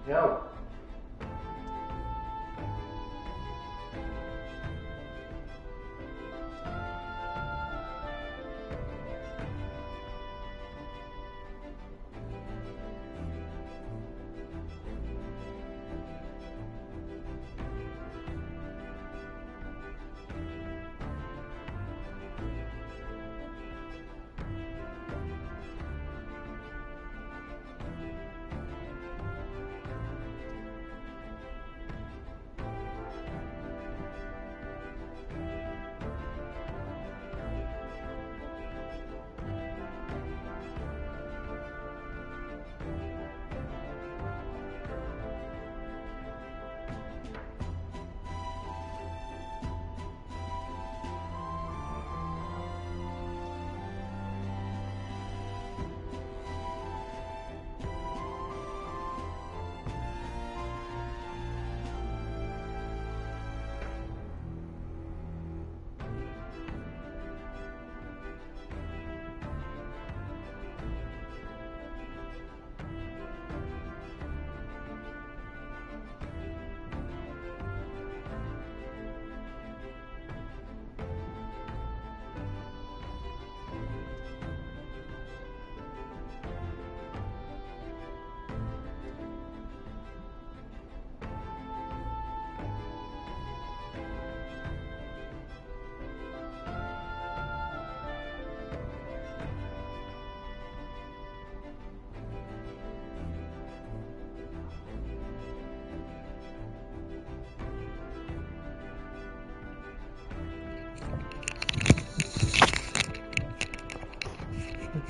Yo.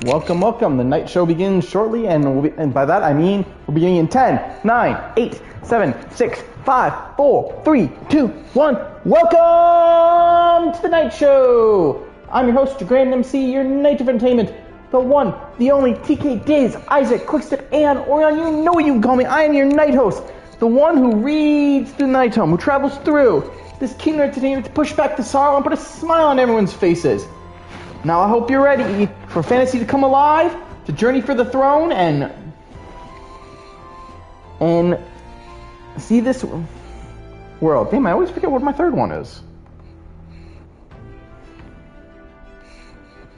Welcome, welcome. The night show begins shortly, and by that I mean we're beginning in 10, 9, 8, 7, 6, 5, 4, 3, 2, 1. Welcome to the night show. I'm your host, your grand MC, your night of entertainment, the one, the only TK Diz, Isaac, Quickstep, and Orion. You know what you can call me. I am your night host, the one who reads the night home, who travels through this kingdom of entertainment to push back the sorrow and put a smile on everyone's faces. Now I hope you're ready for fantasy to come alive, to journey for the throne, and see this world. Damn, I always forget what my third one is.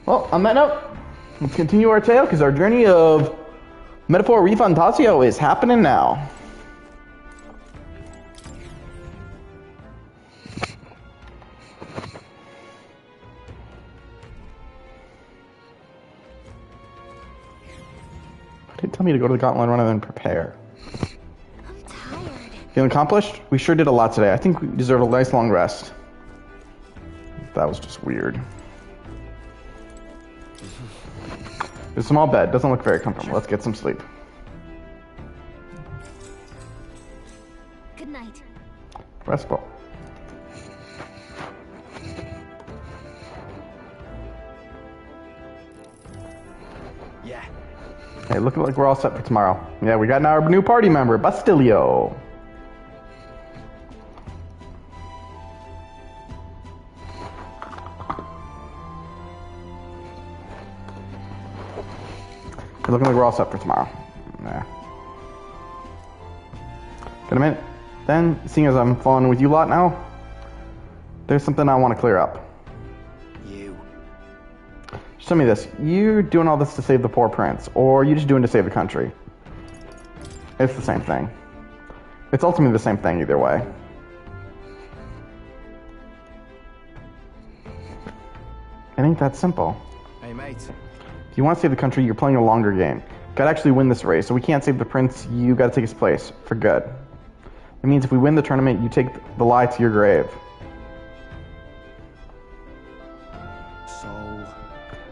Well, on that note, let's continue our tale, because our journey of Metaphor Refantazio is happening now. Tell me to go to the gauntlet run and then prepare. I'm tired. Feeling accomplished? We sure did a lot today. I think we deserve a nice long rest. That was just weird. There's a small bed. Doesn't look very comfortable. Let's get some sleep. Good night. Restful. Yeah. Hey, looking like we're all set for tomorrow. Yeah, we got our new party member, Bastilio. Looking like we're all set for tomorrow. Yeah. Got a minute? Then, seeing as I'm following with you lot now, there's something I want to clear up. Just tell me this, you doing all this to save the poor prince, or you just doing it to save the country? It's the same thing. It's ultimately the same thing either way. It ain't that simple. Hey, mate. If you want to save the country, you're playing a longer game. Gotta actually win this race, so we can't save the prince, you gotta take his place, for good. It means if we win the tournament, you take the lie to your grave.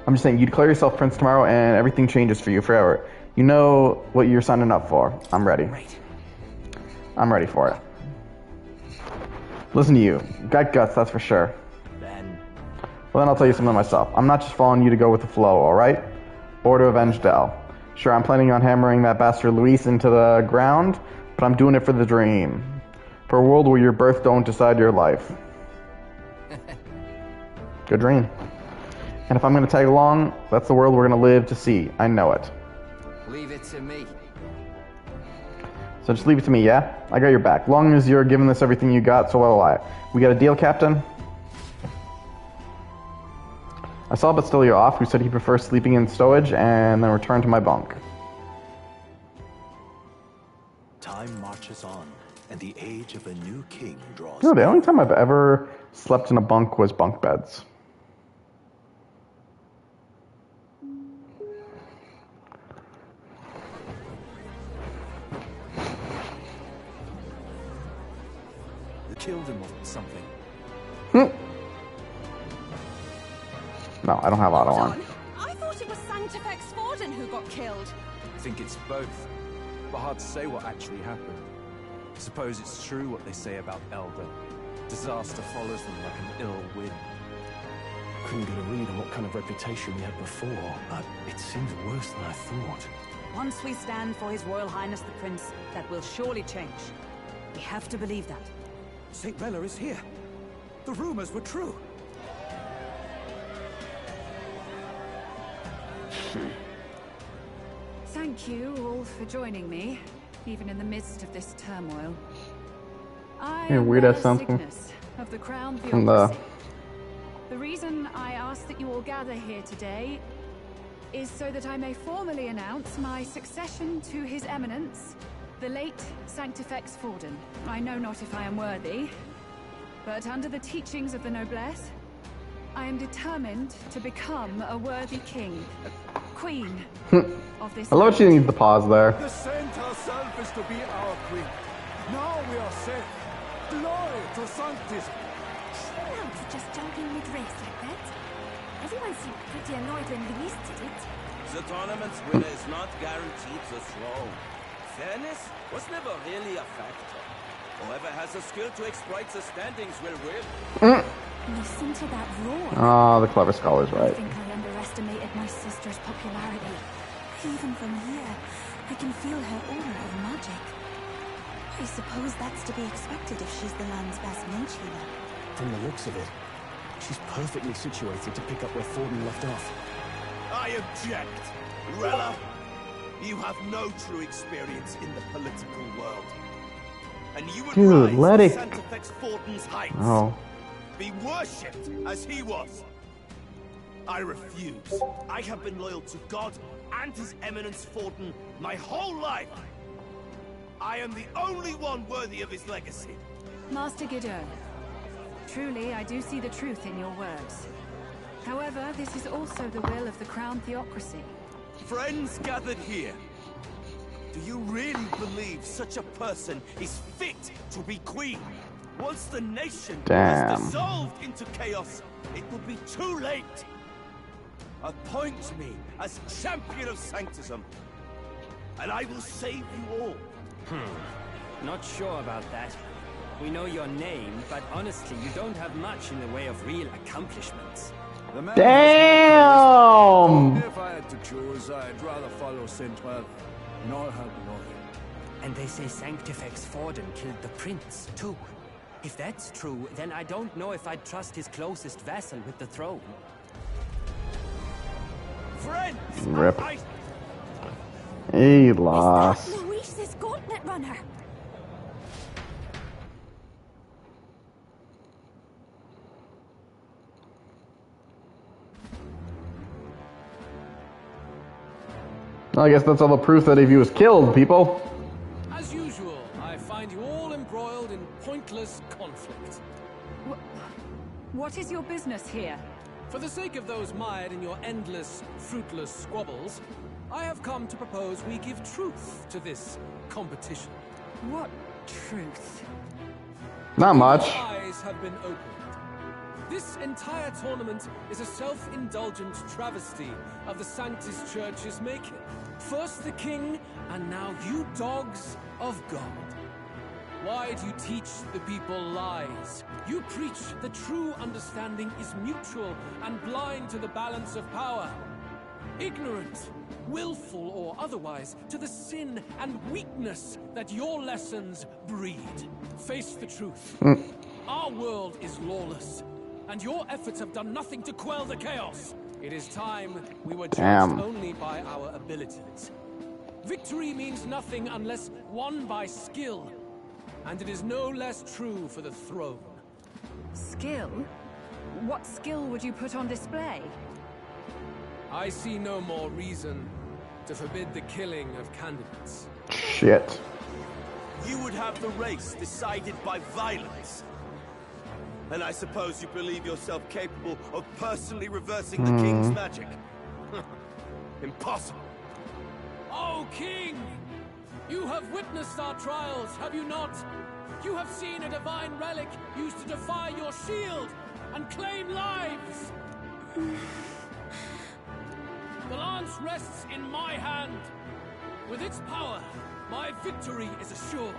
I'm just saying, you declare yourself prince tomorrow and everything changes for you forever. You know what you're signing up for. I'm ready. Right. I'm ready for it. Listen to you. Got guts, that's for sure. Then. Well, then I'll tell you something myself. I'm not just following you to go with the flow, alright? Or to avenge Del. Sure, I'm planning on hammering that bastard Luis into the ground, but I'm doing it for the dream. For a world where your birth don't decide your life. Good dream. And if I'm going to tag along, that's the world we're going to live to see. I know it. Leave it to me. So just leave it to me, yeah? I got your back. Long as you're giving this everything you got, so will I. We got a deal, Captain? I saw Bastilio who said he prefers sleeping in stowage and then return to my bunk. Time marches on, and the age of a new king draws. No, the only time I've ever slept in a bunk was bunk beds. Killed him or something. No, I don't have auto on. I thought it was Sanctifex Forden who got killed. I think it's both, but hard to say what actually happened. Suppose it's true what they say about Elder. Disaster follows them like an ill wind. Couldn't get a read on what kind of reputation we had before, but it seems worse than I thought. Once we stand for His Royal Highness the Prince, that will surely change. We have to believe that. St. Bella is here. The rumors were true. Thank you all for joining me, even in the midst of this turmoil. I am weird ass the something Cygnus of the Crown from the- Theocracy. The reason I ask that you all gather here today is so that I may formally announce my succession to His Eminence, the late Sanctifex Forden. I know not if I am worthy, but under the teachings of the noblesse, I am determined to become a worthy king, queen of this I love she needs the pause there. The saint herself is to be our queen. Now we are safe. Glory to Sanctis. Chill for just jumping mid-race like that. Everyone seemed pretty annoyed when we listed it. The tournament's winner is not guaranteed the throne. Fairness was never really a factor. Whoever has the skill to exploit the standings will win. Listen to that roar. Oh, the clever scholar's I right. think I underestimated my sister's popularity. Even from here, I can feel her aura of magic. I suppose that's to be expected if she's the land's best mage healer. From the looks of it, she's perfectly situated to pick up where Forden left off. I object. Rella, you have no true experience in the political world. And you would Dude, rise let to it- Sanctifex Forden's heights. Oh. Be worshipped as he was. I refuse. I have been loyal to God and His Eminence Forden my whole life. I am the only one worthy of his legacy. Master Gideon, truly I do see the truth in your words. However, this is also the will of the Crown Theocracy. Friends gathered here, do you really believe such a person is fit to be queen? Once the nation Damn. is dissolved into chaos, it will be too late. Appoint me as champion of sanctism, and I will save you all. Not sure about that. We know your name, but honestly, you don't have much in the way of real accomplishments. Damn! If I had to choose, I'd rather follow Saint Well, nor help North. And they say Sanctifex Forden killed the prince, too. If that's true, then I don't know if I'd trust his closest vassal with the throne. Friends, Rip. I He Is lost. that Maurice's gauntlet runner? I guess that's all the proof that if he was killed, people. As usual, I find you all embroiled in pointless conflict. What is your business here? For the sake of those mired in your endless, fruitless squabbles, I have come to propose we give truth to this competition. What truth? Not much. Eyes have been opened. This entire tournament is a self-indulgent travesty of the Sanctus Church's making. First the king, and now you dogs of God. Why do you teach the people lies? You preach that true understanding is mutual and blind to the balance of power. Ignorant, willful or otherwise, to the sin and weakness that your lessons breed. Face the truth. Our world is lawless, and your efforts have done nothing to quell the chaos. It is time we were judged Damn. only by our abilities. Victory means nothing unless won by skill. And it is no less true for the throne. Skill? What skill would you put on display? I see no more reason to forbid the killing of candidates. Shit. You would have the race decided by violence. And I suppose you believe yourself capable of personally reversing the king's magic. Impossible. Oh, King! You have witnessed our trials, have you not? You have seen a divine relic used to defy your shield and claim lives! The lance rests in my hand. With its power, my victory is assured.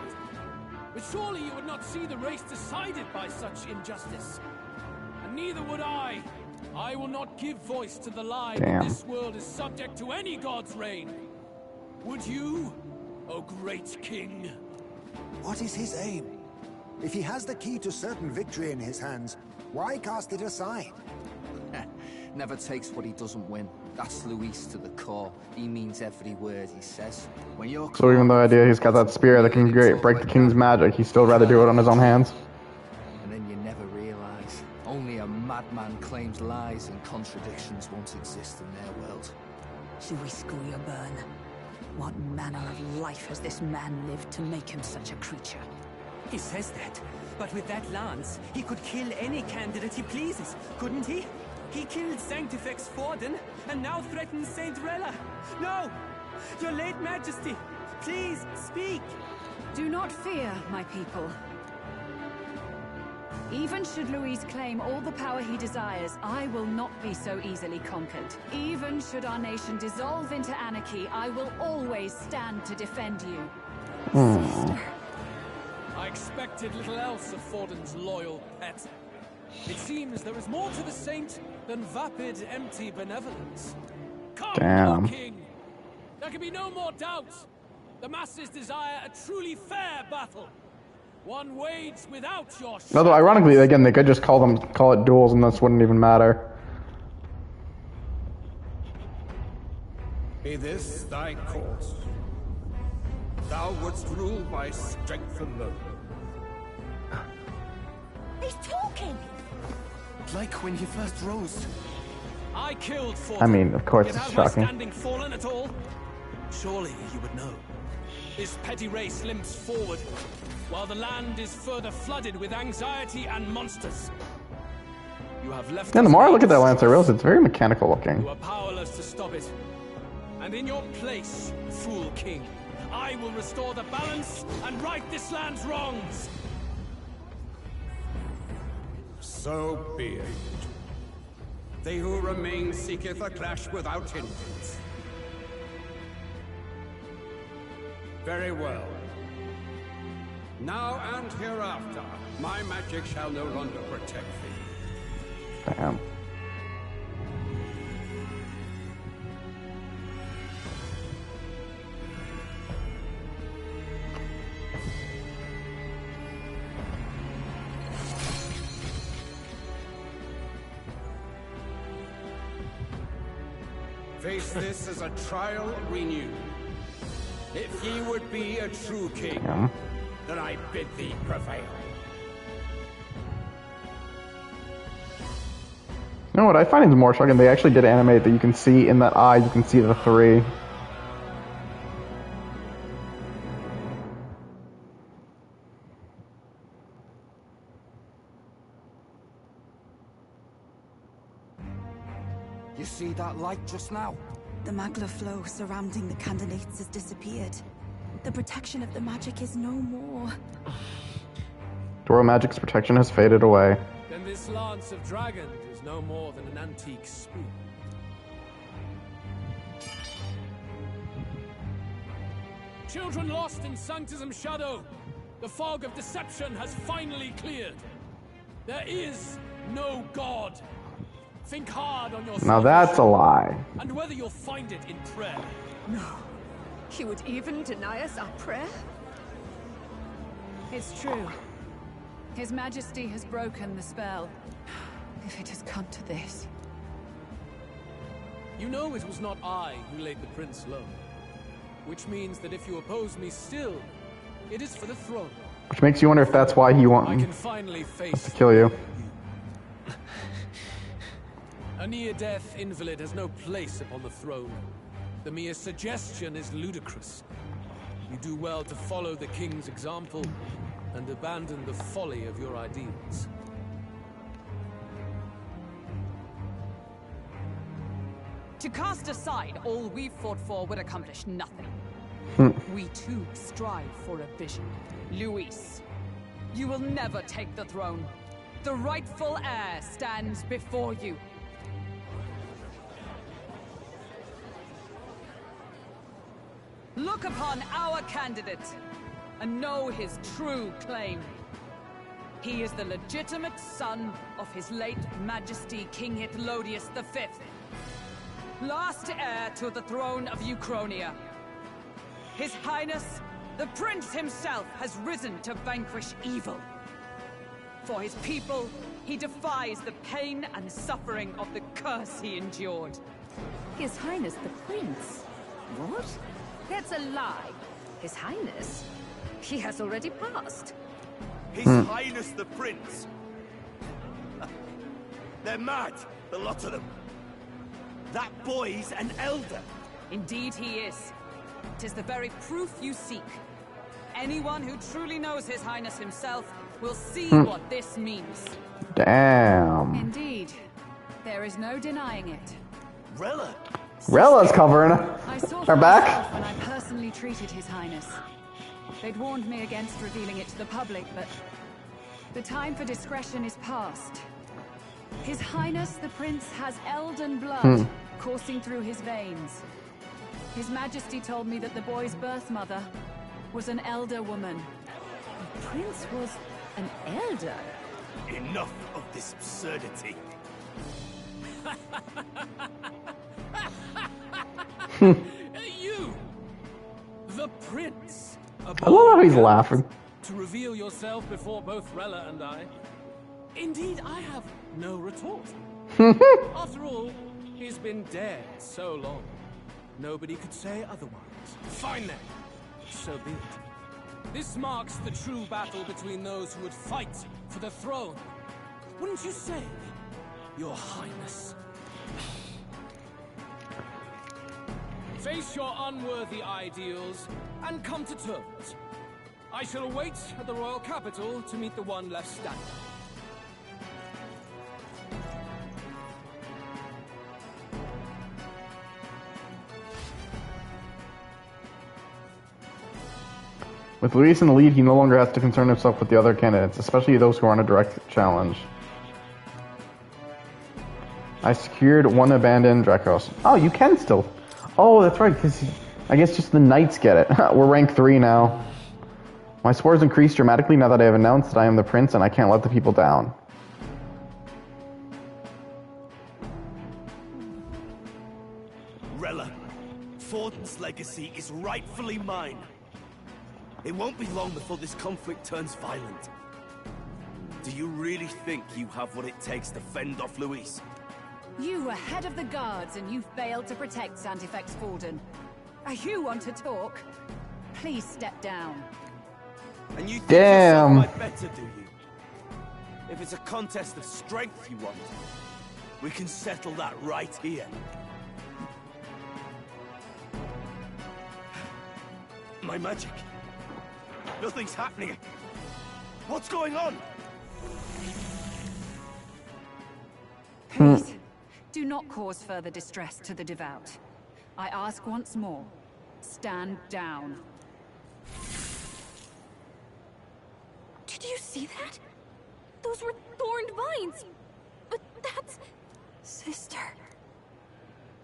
But surely you would not see the race decided by such injustice. And neither would I. I will not give voice to the lie that this world is subject to any god's reign. Would you, O great king? What is his aim? If he has the key to certain victory in his hands, why cast it aside? Never takes what he doesn't win. That's Luis to the core. He means every word he says. When you're So even though he's got that spear that can break the king's magic, he'd still rather do it on his own hands. And then you never realize. Only a madman claims lies and contradictions won't exist in their world. Luis Burn. What manner of life has this man lived to make him such a creature? He says that, but with that lance, he could kill any candidate he pleases, couldn't he? He killed Sanctifex Forden, and now threatens Saint Rella. No! Your late Majesty, please, speak! Do not fear, my people. Even should Luis claim all the power he desires, I will not be so easily conquered. Even should our nation dissolve into anarchy, I will always stand to defend you. Sister. I expected little else of Forden's loyal pet. It seems there is more to the saint than vapid, empty benevolence. Come, O king! There can be no more doubt. The masses desire a truly fair battle. One waged without your shadow. Although, ironically, again, they could just call it duels and this wouldn't even matter. Be this thy course. Thou wouldst rule by strength alone. He's talking! Like when he first rose. I killed Forden. I mean, of course, it's shocking. Standing fallen at all? Surely you would know. This petty race limps forward, while the land is further flooded with anxiety and monsters. You have left. And the more I look at that lance, I realize it's very mechanical looking. You are powerless to stop it. And in your place, fool king, I will restore the balance and right this land's wrongs. So be it. They who remain seeketh a clash without hindrance. Very well. Now and hereafter, my magic shall no longer protect thee. Damn. Face this as a trial renewed. If ye would be a true king, then I bid thee prevail. You know what I find is more shocking? They actually did animate that you can see in that eye, you can see the 3. You see that light just now? The magla flow surrounding the candidates has disappeared. The protection of the magic is no more. Dora Magic's protection has faded away. Then this lance of dragon is no more than an antique spear. Children lost in Sanctism's shadow, the fog of deception has finally cleared. There is no God. Think hard on your Now that's a lie. And whether you'll find it in prayer. No. He would even deny us our prayer? It's true. His Majesty has broken the spell. If it has come to this. You know it was not I who laid the prince low. Which means that if you oppose me still, it is for the throne. Which makes you wonder if that's why he I wants can finally face to kill you. A near-death invalid has no place upon the throne. The mere suggestion is ludicrous. You do well to follow the king's example and abandon the folly of your ideals. To cast aside all we've fought for would accomplish nothing. We too strive for a vision. Luis, you will never take the throne. The rightful heir stands before you. Look upon our candidate and know his true claim. He is the legitimate son of his late Majesty King Hytlodius V, last heir to the throne of Uchronia. His Highness, the Prince himself, has risen to vanquish evil. For his people, he defies the pain and suffering of the curse he endured. His Highness the Prince? What? That's a lie. His Highness? He has already passed. His Highness the Prince? They're mad, the lot of them. That boy's an elder. Indeed he is. 'Tis the very proof you seek. Anyone who truly knows His Highness himself will see what this means. Damn. Indeed. There is no denying it. Rella? Rella's covering I saw her for back. myself when I personally treated His Highness. They'd warned me against revealing it to the public, but the time for discretion is past. His Highness the Prince has elden blood coursing through his veins. His Majesty told me that the boy's birth mother was an elder woman. The Prince was an elder? Enough of this absurdity. You! The Prince! I love how he's laughing. To reveal yourself before both Rella and I. Indeed, I have no retort. After all, he's been dead so long. Nobody could say otherwise. Fine then. So be it. This marks the true battle between those who would fight for the throne. Wouldn't you say, Your Highness? Face your unworthy ideals and come to terms. I shall await at the royal capital to meet the one left standing. With Luis in the lead, he no longer has to concern himself with the other candidates, especially those who are on a direct challenge. I secured one abandoned Dracos. Oh, you can still. Oh, that's right, because I guess just the knights get it. We're rank 3 now. My scores increased dramatically now that I have announced that I am the prince and I can't let the people down. Rella, Forden's legacy is rightfully mine. It won't be long before this conflict turns violent. Do you really think you have what it takes to fend off Luis? You were head of the guards and you failed to protect Santifex Forden. You want to talk? Please step down. And you think Damn. yourself might better, do you? If it's a contest of strength you want, we can settle that right here. My magic. Nothing's happening. What's going on? Please, do not cause further distress to the devout. I ask once more, stand down. Did you see that? Those were thorned vines. But that's... Sister.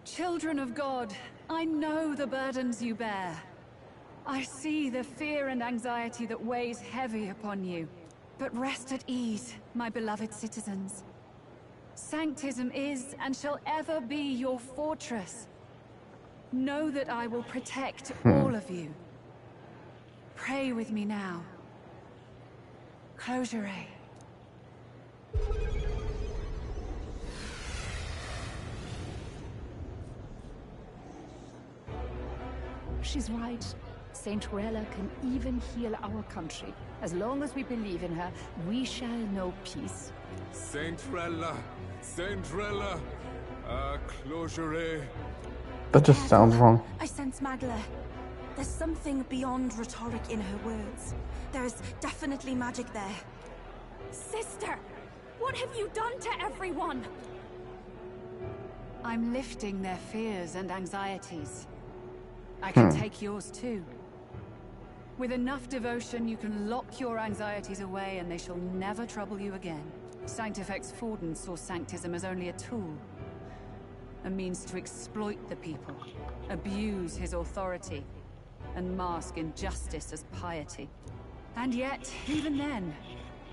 Children of God, I know the burdens you bear. I see the fear and anxiety that weighs heavy upon you. But rest at ease, my beloved citizens. Sanctism is and shall ever be your fortress. Know that I will protect all of you. Pray with me now. Close your eyes. she's right. Saint Rella can even heal our country. As long as we believe in her, we shall know peace. Saint Rella, closure. That just sounds wrong. I sense Magla. There's something beyond rhetoric in her words. There's definitely magic there. Sister, what have you done to everyone? I'm lifting their fears and anxieties. I can take yours too. With enough devotion, you can lock your anxieties away and they shall never trouble you again. Sanctifex Forden saw Sanctism as only a tool. A means to exploit the people, abuse his authority, and mask injustice as piety. And yet, even then,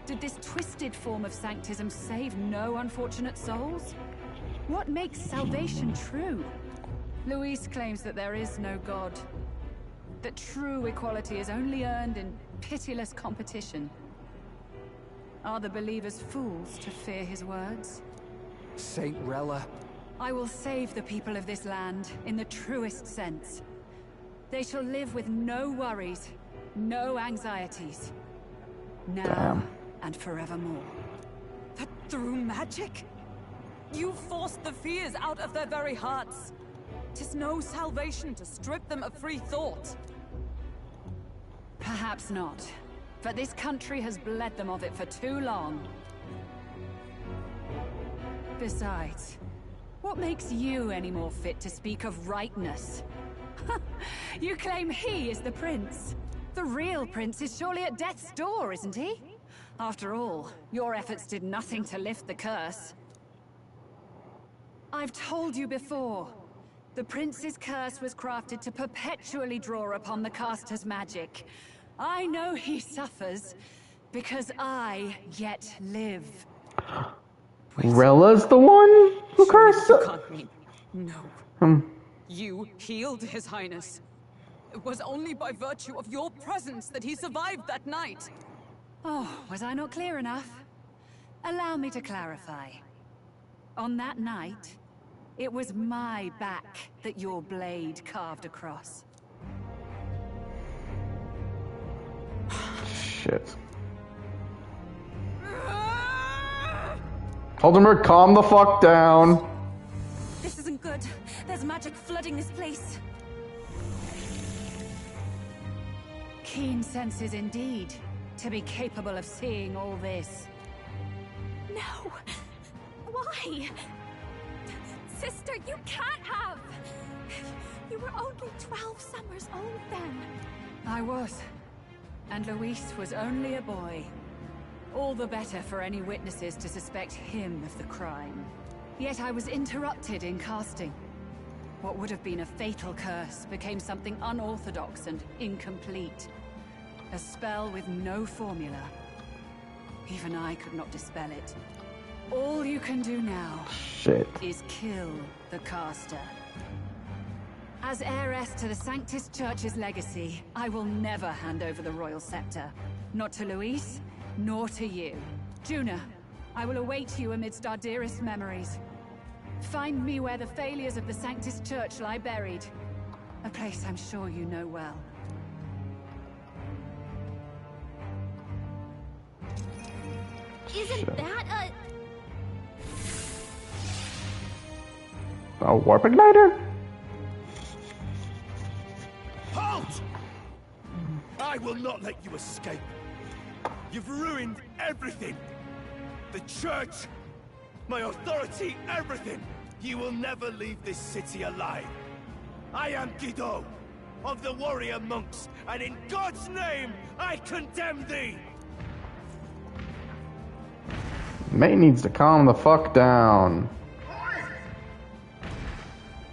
did this twisted form of Sanctism save no unfortunate souls? What makes salvation true? Luis claims that there is no God. That true equality is only earned in pitiless competition. Are the believers fools to fear his words? Saint Rella. I will save the people of this land in the truest sense. They shall live with no worries, no anxieties. Now and forevermore. But through magic? You forced the fears out of their very hearts. 'Tis no salvation to strip them of free thought. Perhaps not. But this country has bled them of it for too long. Besides, what makes you any more fit to speak of rightness? You claim he is the prince. The real prince is surely at death's door, isn't he? After all, your efforts did nothing to lift the curse. I've told you before. The prince's curse was crafted to perpetually draw upon the caster's magic. I know he suffers, because I yet live. Rella's the one who cursed? You can't mean. No. You healed His Highness. It was only by virtue of your presence that he survived that night. Oh, was I not clear enough? Allow me to clarify. On that night, it was my back that your blade carved across. Shit. Haldenberg, calm the fuck down. This isn't good. There's magic flooding this place. Keen senses indeed, to be capable of seeing all this. No! Why? Sister, you can't have! You were only 12 summers old then. I was. And Luis was only a boy. All the better for any witnesses to suspect him of the crime. Yet I was interrupted in casting. What would have been a fatal curse became something unorthodox and incomplete. A spell with no formula. Even I could not dispel it. All you can do now is kill the caster. As heiress to the Sanctus Church's legacy, I will never hand over the royal scepter. Not to Luis, nor to you. Juna, I will await you amidst our dearest memories. Find me where the failures of the Sanctus Church lie buried. A place I'm sure you know well. Isn't that a warp igniter? Halt! I will not let you escape. You've ruined everything. The church, my authority, everything. You will never leave this city alive. I am Guido, of the warrior monks, and in God's name, I condemn thee! May needs to calm the fuck down.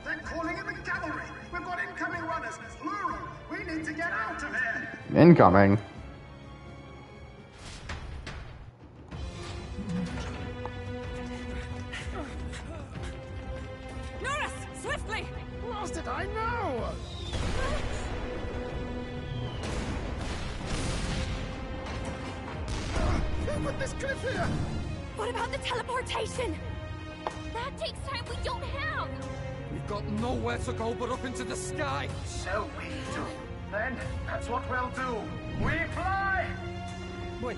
They're calling in the cavalry. We've got incoming runners, plural. We need to get out of here. Incoming. Norris, swiftly! Lost it, I know. Put this cliff here. What about the teleportation? That takes time we don't have. We've got nowhere to go but up into the sky. So we do. Then, that's what we'll do. We fly! Wait,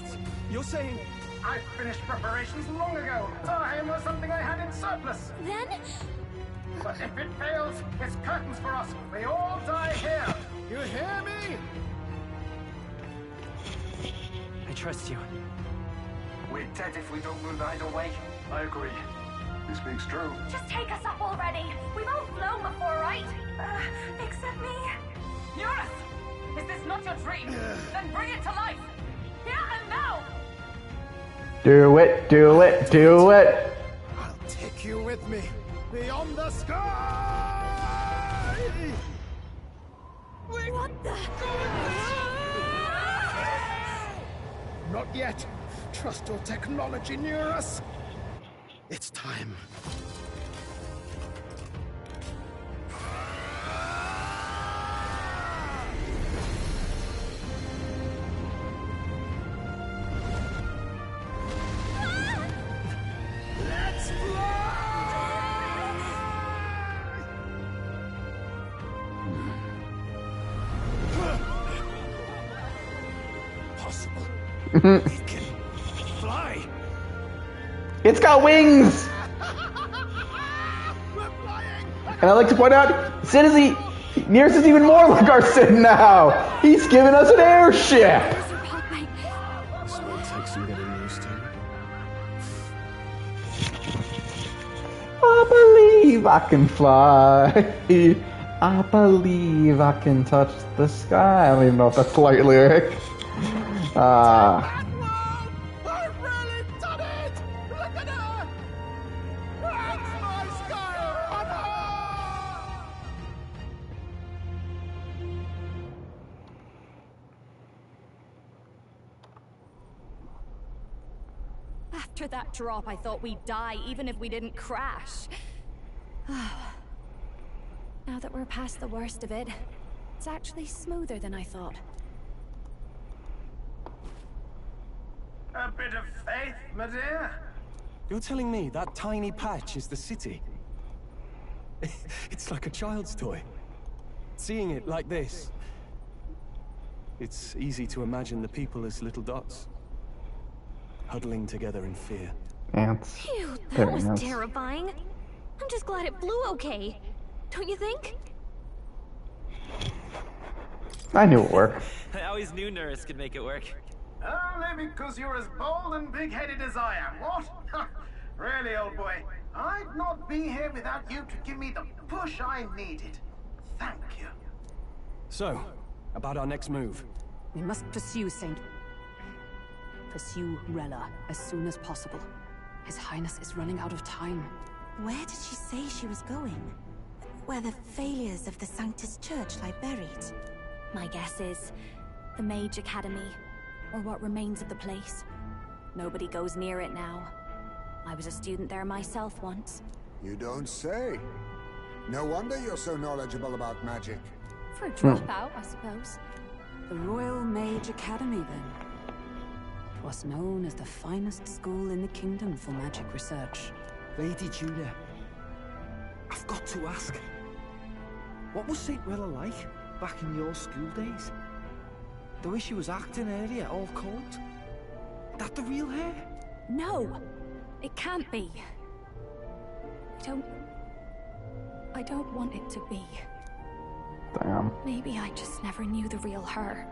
you're saying... I finished preparations long ago. Time was something I had in surplus. Then? But if it fails, it's curtains for us. We all die here. You hear me? I trust you. We're dead if we don't move either way. I agree. This speaks true. Just take us up already. We've all flown before, right? Except me. Eurus! Is this not your dream? Then bring it to life! Here and now! Do it, do it, do it. I'll take you with me. Beyond the sky! What the? Not yet. Trust your technology near us. It's time. Let's Possible. We can fly. It's got wings! And I like to point out, Sid is Nearest is even more like our Sid now! He's giving us an airship! This will take some getting used to. I believe I can fly. I believe I can touch the sky. I don't even know if that's the right lyric. I've really done it! Look at her! That's my sky on her! After that drop, I thought we'd die, even if we didn't crash. Now that we're past the worst of it, it's actually smoother than I thought. A bit of faith, my dear. You're telling me that tiny patch is the city? It's like a child's toy. Seeing it like this, it's easy to imagine the people as little dots, huddling together in fear. Ants. Phew, There that was ants. terrifying. I'm just glad it flew okay. Don't you think? I knew it would work. I always knew Nurse could make it work. Only because you're as bold and big-headed as I am, what? Really, old boy, I'd not be here without you to give me the push I needed. Thank you. So, about our next move. We must pursue Rella as soon as possible. His Highness is running out of time. Where did she say she was going? Where the failures of the Sanctus Church lie buried? My guess is the Mage Academy, Or what remains of the place. Nobody goes near it now. I was a student there myself once. You don't say. No wonder you're so knowledgeable about magic. For a dropout, I suppose. The Royal Mage Academy, then. 'Twas known as the finest school in the kingdom for magic research. Lady Julia, I've got to ask. What was St. Rella like back in your school days? The way she was acting earlier, all cold? That the real her? No! It can't be. I don't want it to be. Damn. Maybe I just never knew the real her.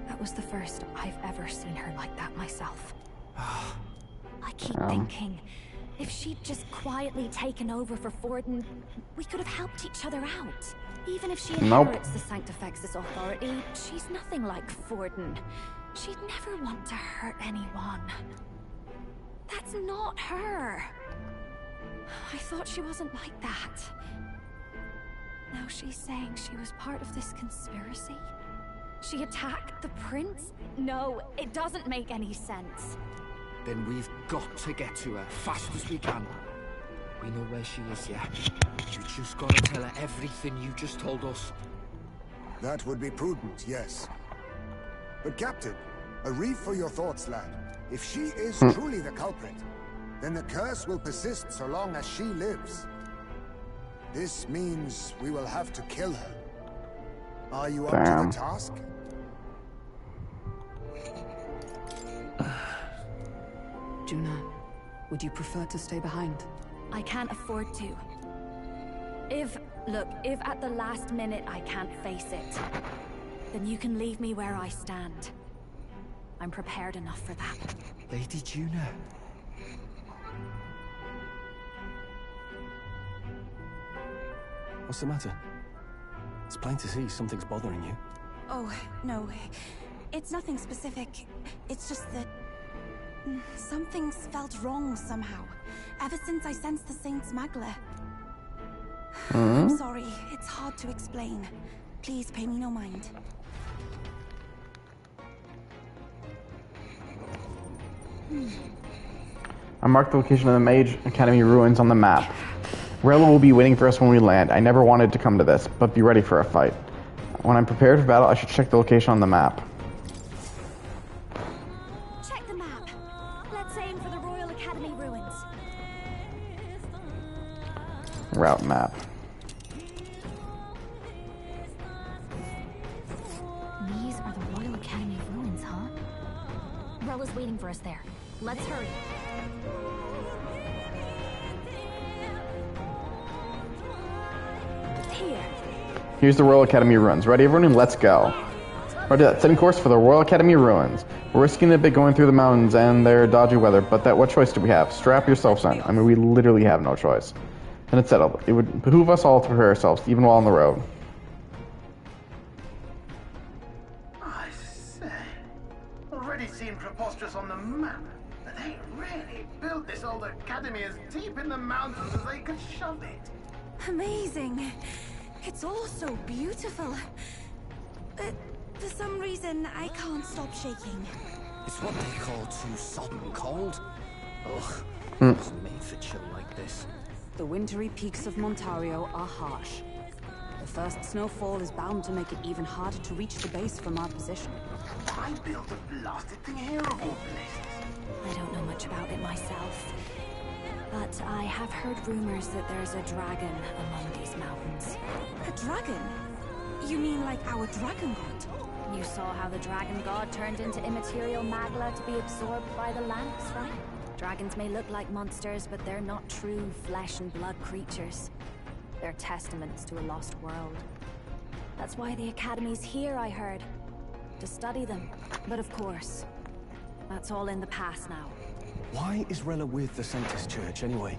That was the first I've ever seen her like that myself. I keep thinking, if she'd just quietly taken over for Forden, we could have helped each other out. Even if she inherits the Sanctifex's authority, she's nothing like Forden. She'd never want to hurt anyone. That's not her. I thought she wasn't like that. Now she's saying she was part of this conspiracy? She attacked the prince? No, it doesn't make any sense. Then we've got to get to her fast as we can. We know where she is, yeah? You just gotta tell her everything you just told us. That would be prudent, yes. But Captain, a reef for your thoughts, lad. If she is truly the culprit, then the curse will persist so long as she lives. This means we will have to kill her. Are you up to the task? Juna, would you prefer to stay behind? I can't afford to. If at the last minute I can't face it, then you can leave me where I stand. I'm prepared enough for that. Lady Juna. What's the matter? It's plain to see something's bothering you. Oh, no. It's nothing specific. It's just that... something's felt wrong somehow. Ever since I sensed the Saint's Magla. I'm sorry. It's hard to explain. Please pay me no mind. I marked the location of the Mage Academy ruins on the map. Rella will be waiting for us when we land. I never wanted to come to this, but be ready for a fight. When I'm prepared for battle, I should check the location on the map. Check the map. Let's aim for the Royal Academy ruins. Route map. These are the Royal Academy ruins, huh? Rella's waiting for us there. Let's hurry. Here. Here's the Royal Academy ruins. Ready, everyone? Let's go. Ready, setting course for the Royal Academy ruins. We're risking a bit going through the mountains and their dodgy weather, but what choice do we have? Strap yourselves in. I mean, we literally have no choice. And it's settled. It would behoove us all to prepare ourselves, even while on the road. I say, already seen preposterous on the map. But they really built this old academy as deep in the mountains as they could shove it. Amazing. It's all so beautiful. But for some reason, I can't stop shaking. It's what they call too sodden cold. Ugh, Hmm. it wasn't made for chill like this. The wintry peaks of Montario are harsh. The first snowfall is bound to make it even harder to reach the base from our position. I built a blasted thing here of all places. I don't know much about it myself, but I have heard rumors that there's a dragon among these mountains. A dragon? You mean like our dragon god? You saw how the dragon god turned into immaterial magla to be absorbed by the lamps, right? Dragons may look like monsters, but they're not true flesh and blood creatures. They're testaments to a lost world. That's why the Academy's here, I heard. To study them. But of course, that's all in the past now. Why is Rella with the Sanctus Church, anyway?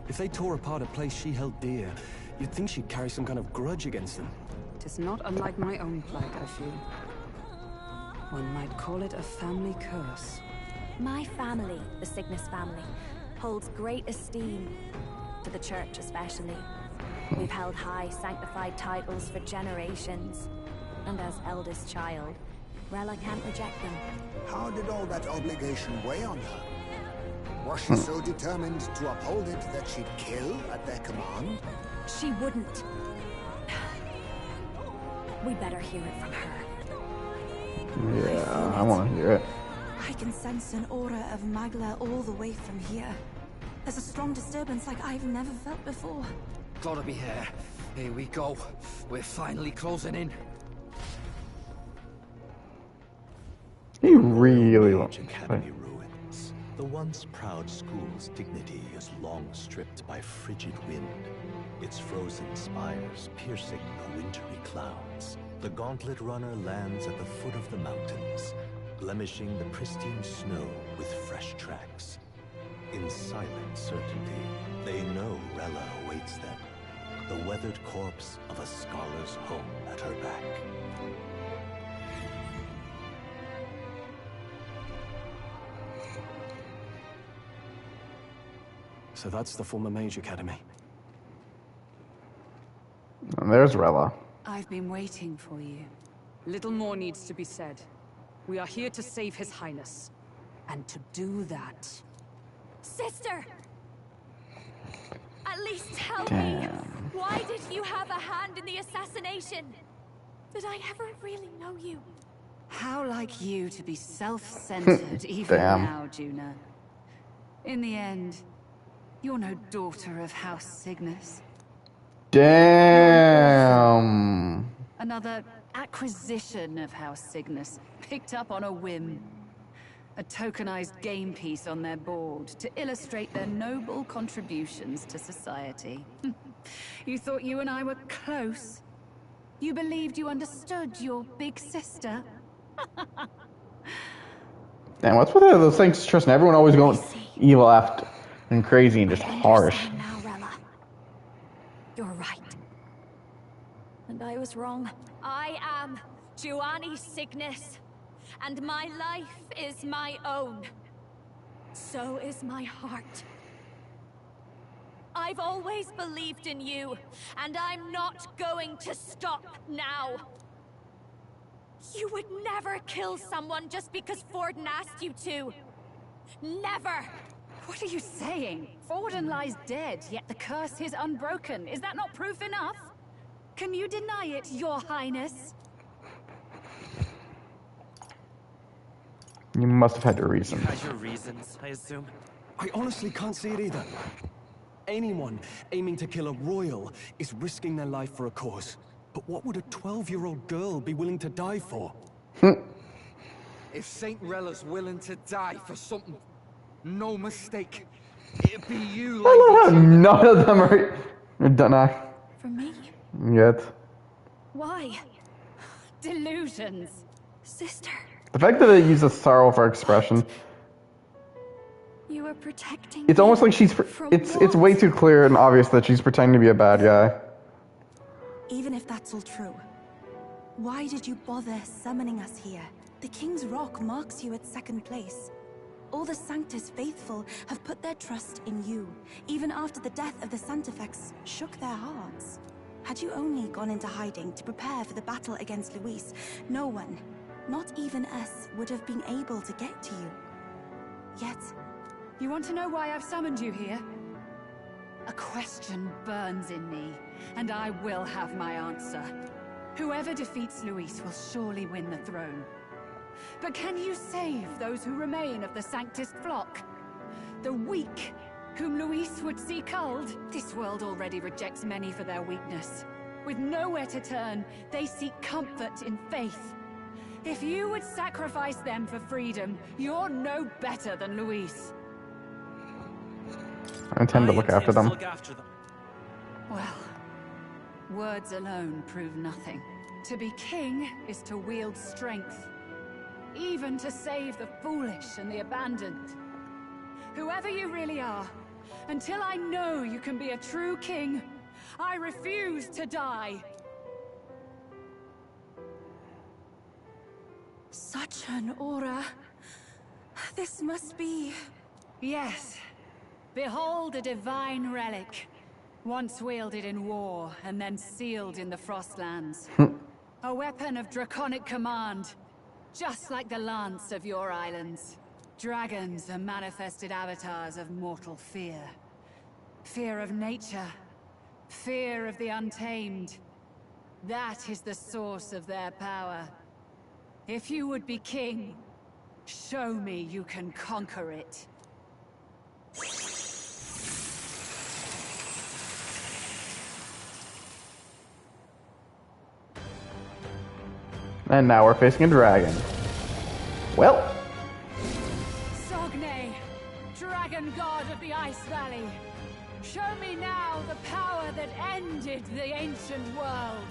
If they tore apart a place she held dear, you'd think she'd carry some kind of grudge against them. Tis not unlike my own plight, I feel. One might call it a family curse. My family, the Cygnus family, holds great esteem, to the Church especially. We've held high sanctified titles for generations, and as eldest child, Rella can't reject them. How did all that obligation weigh on her? Was she so determined to uphold it that she'd kill at their command? She wouldn't. We better hear it from her. Yeah, I want to hear it. I can sense an aura of Magla all the way from here. There's a strong disturbance like I've never felt before. Gotta be here. Here we go. We're finally closing in. He really wants Academy ruins. The once proud school's dignity is long stripped by frigid wind. Its frozen spires piercing the wintry clouds. The gauntlet runner lands at the foot of the mountains, blemishing the pristine snow with fresh tracks. In silent certainty, they know Rella awaits them, the weathered corpse of a scholar's home at her back. So that's the former Mage Academy. And there's Rella. I've been waiting for you. Little more needs to be said. We are here to save His Highness. And to do that... Sister! At least tell me, why did you have a hand in the assassination? Did I ever really know you? How like you to be self-centered even now, Juna. In the end, you're no daughter of House Cygnus. Damn. Another acquisition of House Cygnus, picked up on a whim. A tokenized game piece on their board to illustrate their noble contributions to society. You thought you and I were close? You believed you understood your big sister? Damn, what's with those things trusting everyone always going evil after and crazy and just harsh? Now, Rella. You're right. And I was wrong. I am Giovanni Cygnus, and my life is my own. So is my heart. I've always believed in you, and I'm not going to stop now. You would never kill someone just because Forden asked you to. Never! What are you saying? Forden lies dead, yet the curse is unbroken. Is that not proof enough? Can you deny it, Your Highness? You must have had your reasons. You had your reasons, I assume? I honestly can't see it either. Anyone aiming to kill a royal is risking their life for a cause. But what would a 12-year-old girl be willing to die for? If Saint Rella's willing to die for something, no mistake, it'd be you, I love how Lady. none of them are done For me? yet. Why? Delusions. Sister, The fact that it uses sorrow for expression, you were protecting it's me almost like she's. from It's what? way too clear and obvious that she's pretending to be a bad guy. Even if that's all true, why did you bother summoning us here? The King's Rock marks you at second place. All the Sanctus faithful have put their trust in you, even after the death of the Sanctifex shook their hearts. Had you only gone into hiding to prepare for the battle against Luis, no one, not even us, would have been able to get to you. Yet... You want to know why I've summoned you here? A question burns in me, and I will have my answer. Whoever defeats Luis will surely win the throne. But can you save those who remain of the Sanctus flock? The weak, whom Luis would see culled? This world already rejects many for their weakness. With nowhere to turn, they seek comfort in faith. If you would sacrifice them for freedom, you're no better than Luis. I intend to look after them. Well, words alone prove nothing. To be king is to wield strength, even to save the foolish and the abandoned. Whoever you really are, until I know you can be a true king, I refuse to die. Such an aura. This must be... Yes. Behold a divine relic, once wielded in war and then sealed in the Frostlands. A weapon of draconic command, just like the lance of your islands. Dragons are manifested avatars of mortal fear. Fear of nature, fear of the untamed. That is the source of their power. If you would be king, show me you can conquer it. And now we're facing a dragon. Well. Sogne, dragon god of the Ice Valley. Show me now the power that ended the ancient world.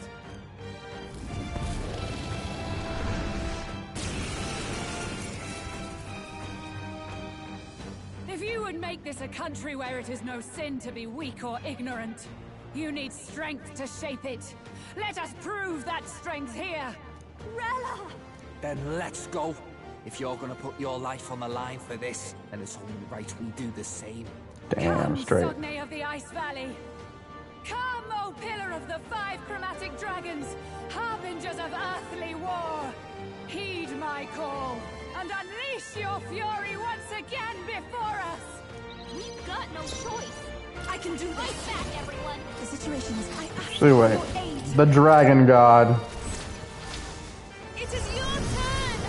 If you would make this a country where it is no sin to be weak or ignorant, you need strength to shape it. Let us prove that strength here. Rella! Then let's go. If you're gonna put your life on the line for this, then it's only right we do the same. Damn, Come, straight. Sogne of the Ice Valley. Come, O pillar of the 5 chromatic dragons, harbingers of earthly war. Heed my call, and unleash your fury once again before us. We've got no choice. I can do Fight this. back, everyone. The situation is... I ask So wait, for aid. the dragon god. It is your turn.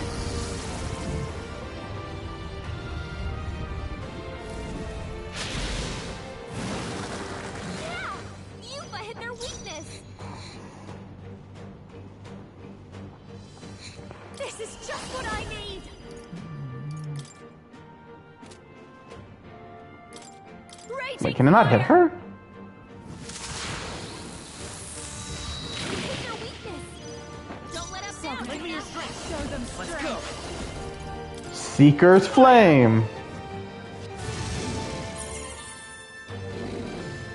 Wait, can I not hit her? Let's go. Seeker's Flame.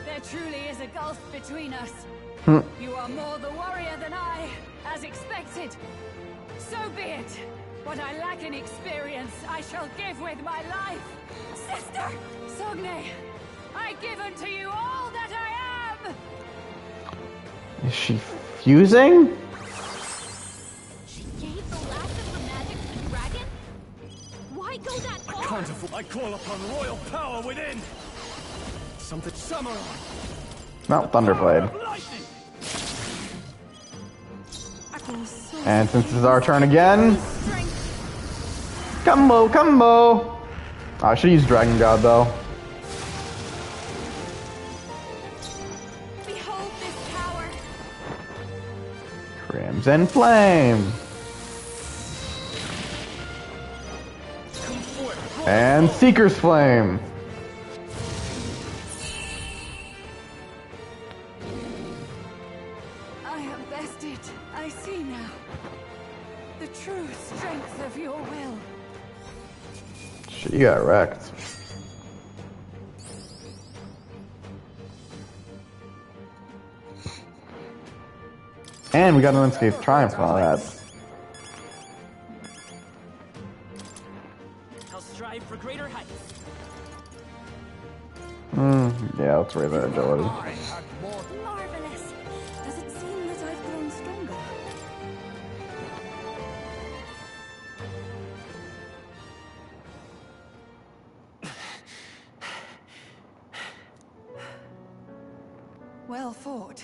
There truly is a gulf between us. Hmm. You are more the warrior than I, as expected. So be it. What I lack in experience, I shall give with my life. Sister! Sogne, I give unto you all that I am! Is she fusing? She gave the last of her magic to the dragon? Why go that far? I call upon royal power within! Something samurai! No, Thunderblade. And since it's our turn again, combo, combo. Oh, I should use Dragon God though. Behold this power. Crimson Flame. And Seeker's Flame. I am bested. I see now. The true strength of your will. Shit, you got wrecked. And we got an unscathed triumph and all that. I'll strive for greater heights. Yeah, let's raise our agility. Marvelous. Does it seem that I've grown stronger? Well fought.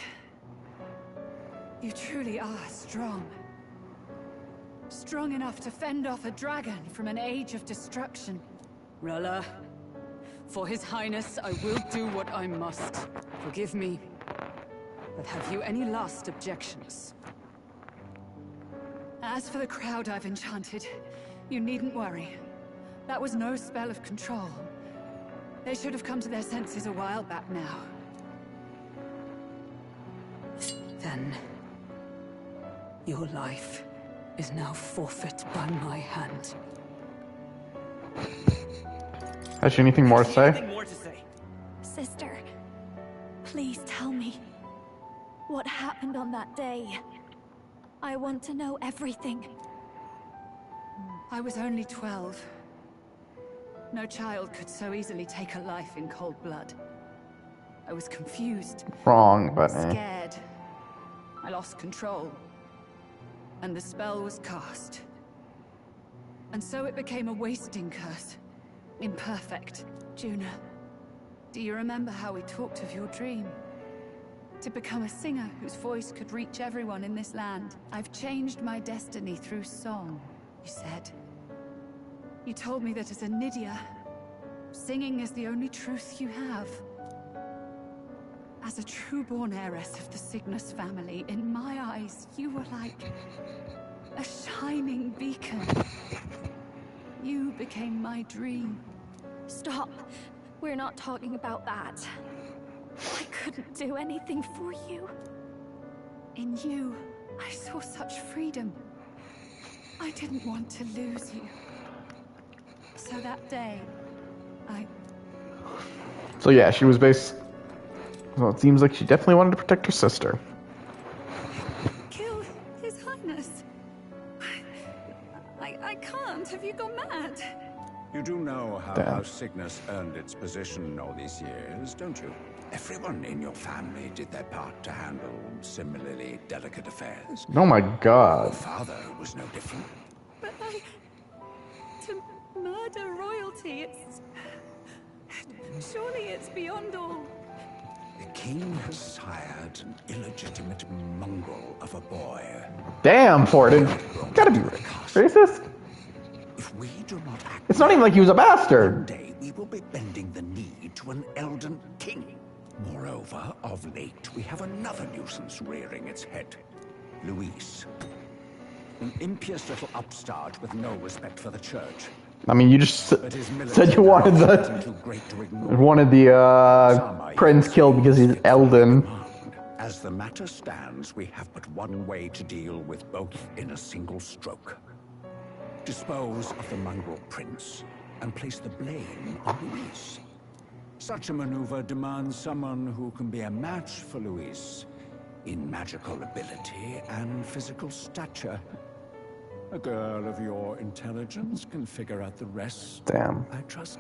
You truly are strong. Strong enough to fend off a dragon from an age of destruction. Rella, for His Highness, I will do what I must. Forgive me, but have you any last objections? As for the crowd I've enchanted, you needn't worry. That was no spell of control. They should have come to their senses a while back now. Then, your life is now forfeit by my hand. Has she anything more to say? Sister, please tell me what happened on that day. I want to know everything. I was only 12. No child could so easily take a life in cold blood. I was confused. Wrong, but scared. I lost control. And the spell was cast. And so it became a wasting curse. Imperfect. Juna, do you remember how we talked of your dream? To become a singer whose voice could reach everyone in this land. I've changed my destiny through song, you said. You told me that as a Nydia, singing is the only truth you have. As a true-born heiress of the Cygnus family, in my eyes, you were like a shining beacon. You became my dream. Stop. We're not talking about that. I couldn't do anything for you. In you, I saw such freedom. I didn't want to lose you. So that day, So yeah, she was well, it seems like she definitely wanted to protect her sister. Kill His Highness. I can't. Have you gone mad? You do know how Damn. House Cygnus earned its position all these years, don't you? Everyone in your family did their part to handle similarly delicate affairs. Oh my god. Your father was no different. But to murder royalty, surely it's beyond all. The king has sired an illegitimate mongrel of a boy. Damn, Forden. Gotta be racist. If we do not act, It's not even like he was a bastard. one day we will be bending the knee to an elden king. Moreover, of late, we have another nuisance rearing its head. Luis. An impious little upstart with no respect for the church. I mean, you just said you wanted the prince killed because he's Elden. As the matter stands, we have but one way to deal with both in a single stroke. Dispose of the mongrel prince and place the blame on Louise. Such a maneuver demands someone who can be a match for Louise in magical ability and physical stature. A girl of your intelligence can figure out the rest. Damn. I trust.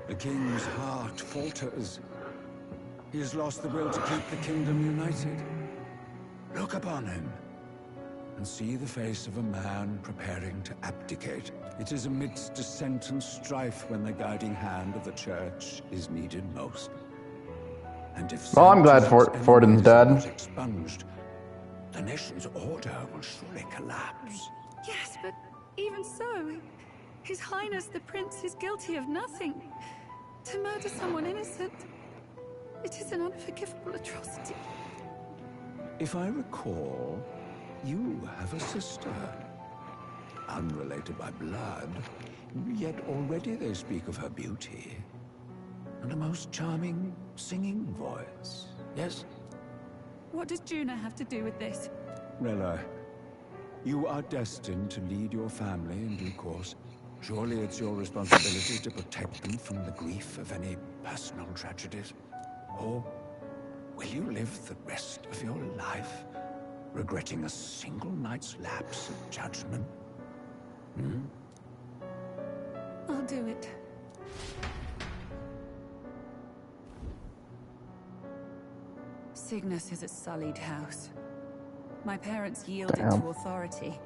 The king's heart falters. He has lost the will to keep the kingdom united. Look upon him and see the face of a man preparing to abdicate. It is amidst dissent and strife when the guiding hand of the church is needed most. And if well, I'm glad Forden's dead. Expunged, the nation's order will surely collapse. Yes, but even so, His Highness the Prince is guilty of nothing. To murder someone innocent, it is an unforgivable atrocity. If I recall, you have a sister. Unrelated by blood, yet already they speak of her beauty. And a most charming singing voice, yes? What does Juna have to do with this? Rella, you are destined to lead your family in due course. Surely it's your responsibility to protect them from the grief of any personal tragedies. Or will you live the rest of your life regretting a single night's lapse of judgment? I'll do it. Cygnus is a sullied house. My parents yielded to authority,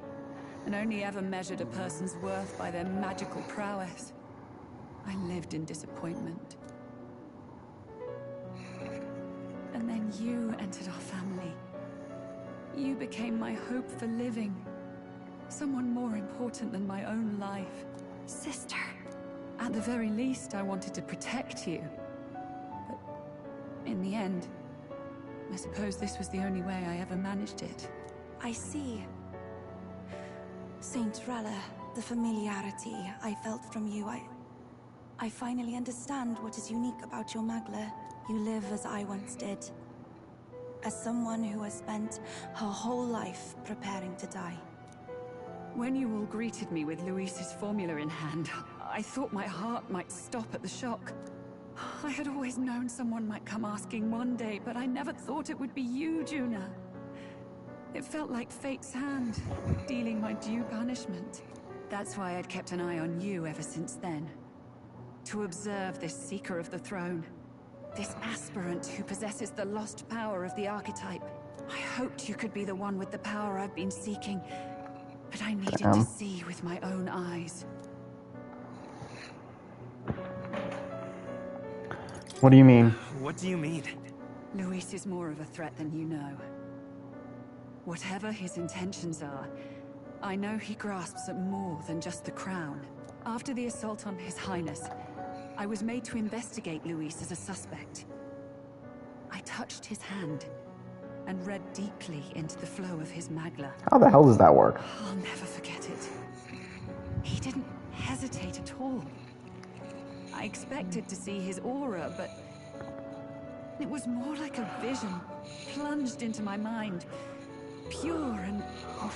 and only ever measured a person's worth by their magical prowess. I lived in disappointment. And then you entered our family. You became my hope for living. Someone more important than my own life. Sister. At the very least, I wanted to protect you. But in the end, I suppose this was the only way I ever managed it. I see. Saint Rella, the familiarity I felt from you, I finally understand what is unique about your Magla. You live as I once did. As someone who has spent her whole life preparing to die. When you all greeted me with Luis's formula in hand, I thought my heart might stop at the shock. I had always known someone might come asking one day, but I never thought it would be you, Juna. It felt like fate's hand, dealing my due punishment. That's why I'd kept an eye on you ever since then. To observe this seeker of the throne. This aspirant who possesses the lost power of the archetype. I hoped you could be the one with the power I've been seeking, but I needed to see with my own eyes. What do you mean? What do you mean? Luis is more of a threat than you know. Whatever his intentions are, I know he grasps at more than just the crown. After the assault on His Highness, I was made to investigate Luis as a suspect. I touched his hand and read deeply into the flow of his Magla. How the hell does that work? I'll never forget it. He didn't hesitate at all. I expected to see his aura, but it was more like a vision plunged into my mind. Pure and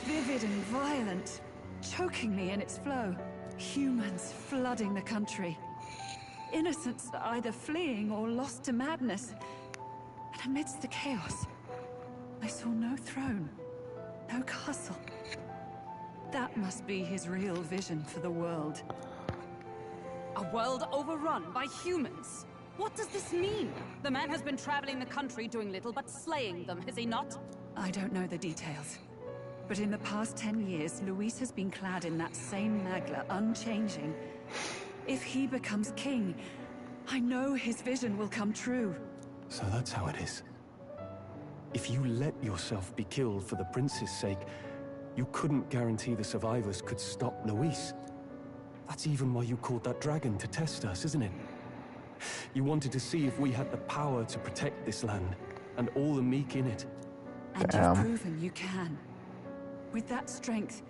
vivid and violent, choking me in its flow. Humans flooding the country. Innocents either fleeing or lost to madness. And amidst the chaos, I saw no throne, no castle. That must be his real vision for the world. A world overrun by humans? What does this mean? The man has been traveling the country doing little but slaying them, has he not? I don't know the details. But in the past 10 years, Luis has been clad in that same Magla, unchanging. If he becomes king, I know his vision will come true. So that's how it is. If you let yourself be killed for the prince's sake, you couldn't guarantee the survivors could stop Luis. That's even why you called that dragon to test us, isn't it? You wanted to see if we had the power to protect this land, and all the meek in it. And you've proven you can. With that strength,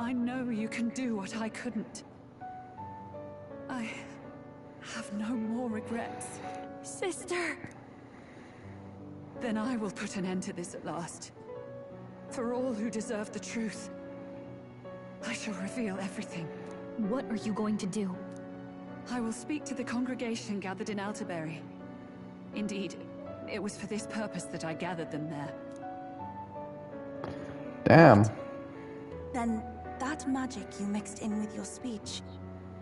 I know you can do what I couldn't. I have no more regrets. Sister! Then I will put an end to this at last. For all who deserve the truth, I shall reveal everything. What are you going to do? I will speak to the congregation gathered in Altaberry. Indeed, it was for this purpose that I gathered them there. Damn. Then that magic you mixed in with your speech,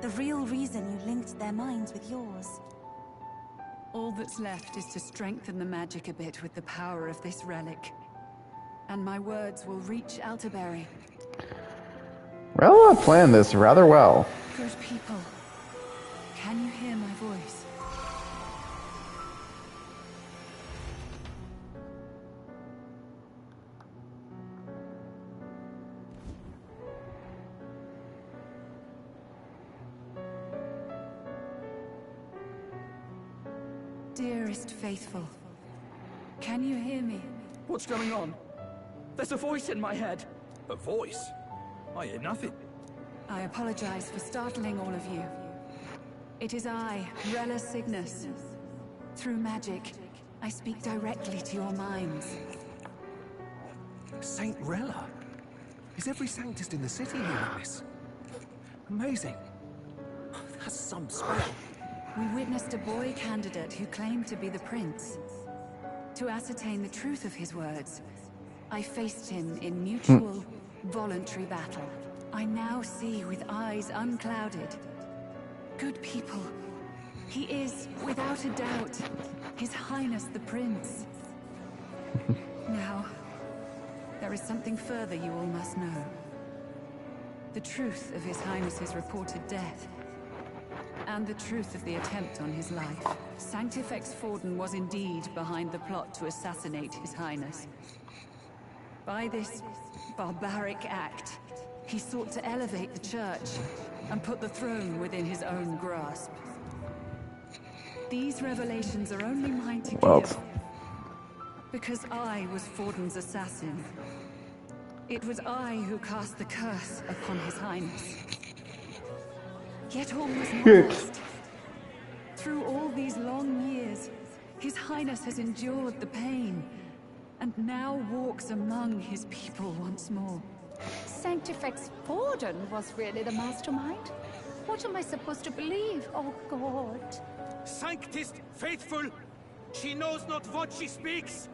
the real reason you linked their minds with yours. All that's left is to strengthen the magic a bit with the power of this relic. And my words will reach Altaberry. Rella planned this rather well. Good people, can you hear my voice? Dearest faithful, can you hear me? What's going on? There's a voice in my head. A voice? I hear nothing. I apologize for startling all of you. It is I, Rella Cygnus. Through magic, I speak directly to your minds. Saint Rella? Is every Sanctist in the city hearing this? Amazing. That's some spell. We witnessed a boy candidate who claimed to be the prince. To ascertain the truth of his words, I faced him in mutual, voluntary battle. I now see with eyes unclouded. Good people, he is, without a doubt, His Highness the Prince. Now, there is something further you all must know. The truth of His Highness's reported death. And the truth of the attempt on his life. Sanctifex Forden was indeed behind the plot to assassinate His Highness. By this barbaric act, he sought to elevate the church and put the throne within his own grasp. These revelations are only mine to give, because I was Forden's assassin. It was I who cast the curse upon His Highness. Yet all was not lost. Through all these long years, His Highness has endured the pain, and now walks among his people once more. Sanctifex Forden was really the mastermind? What am I supposed to believe? Oh, God. Sanctist faithful, she knows not what she speaks.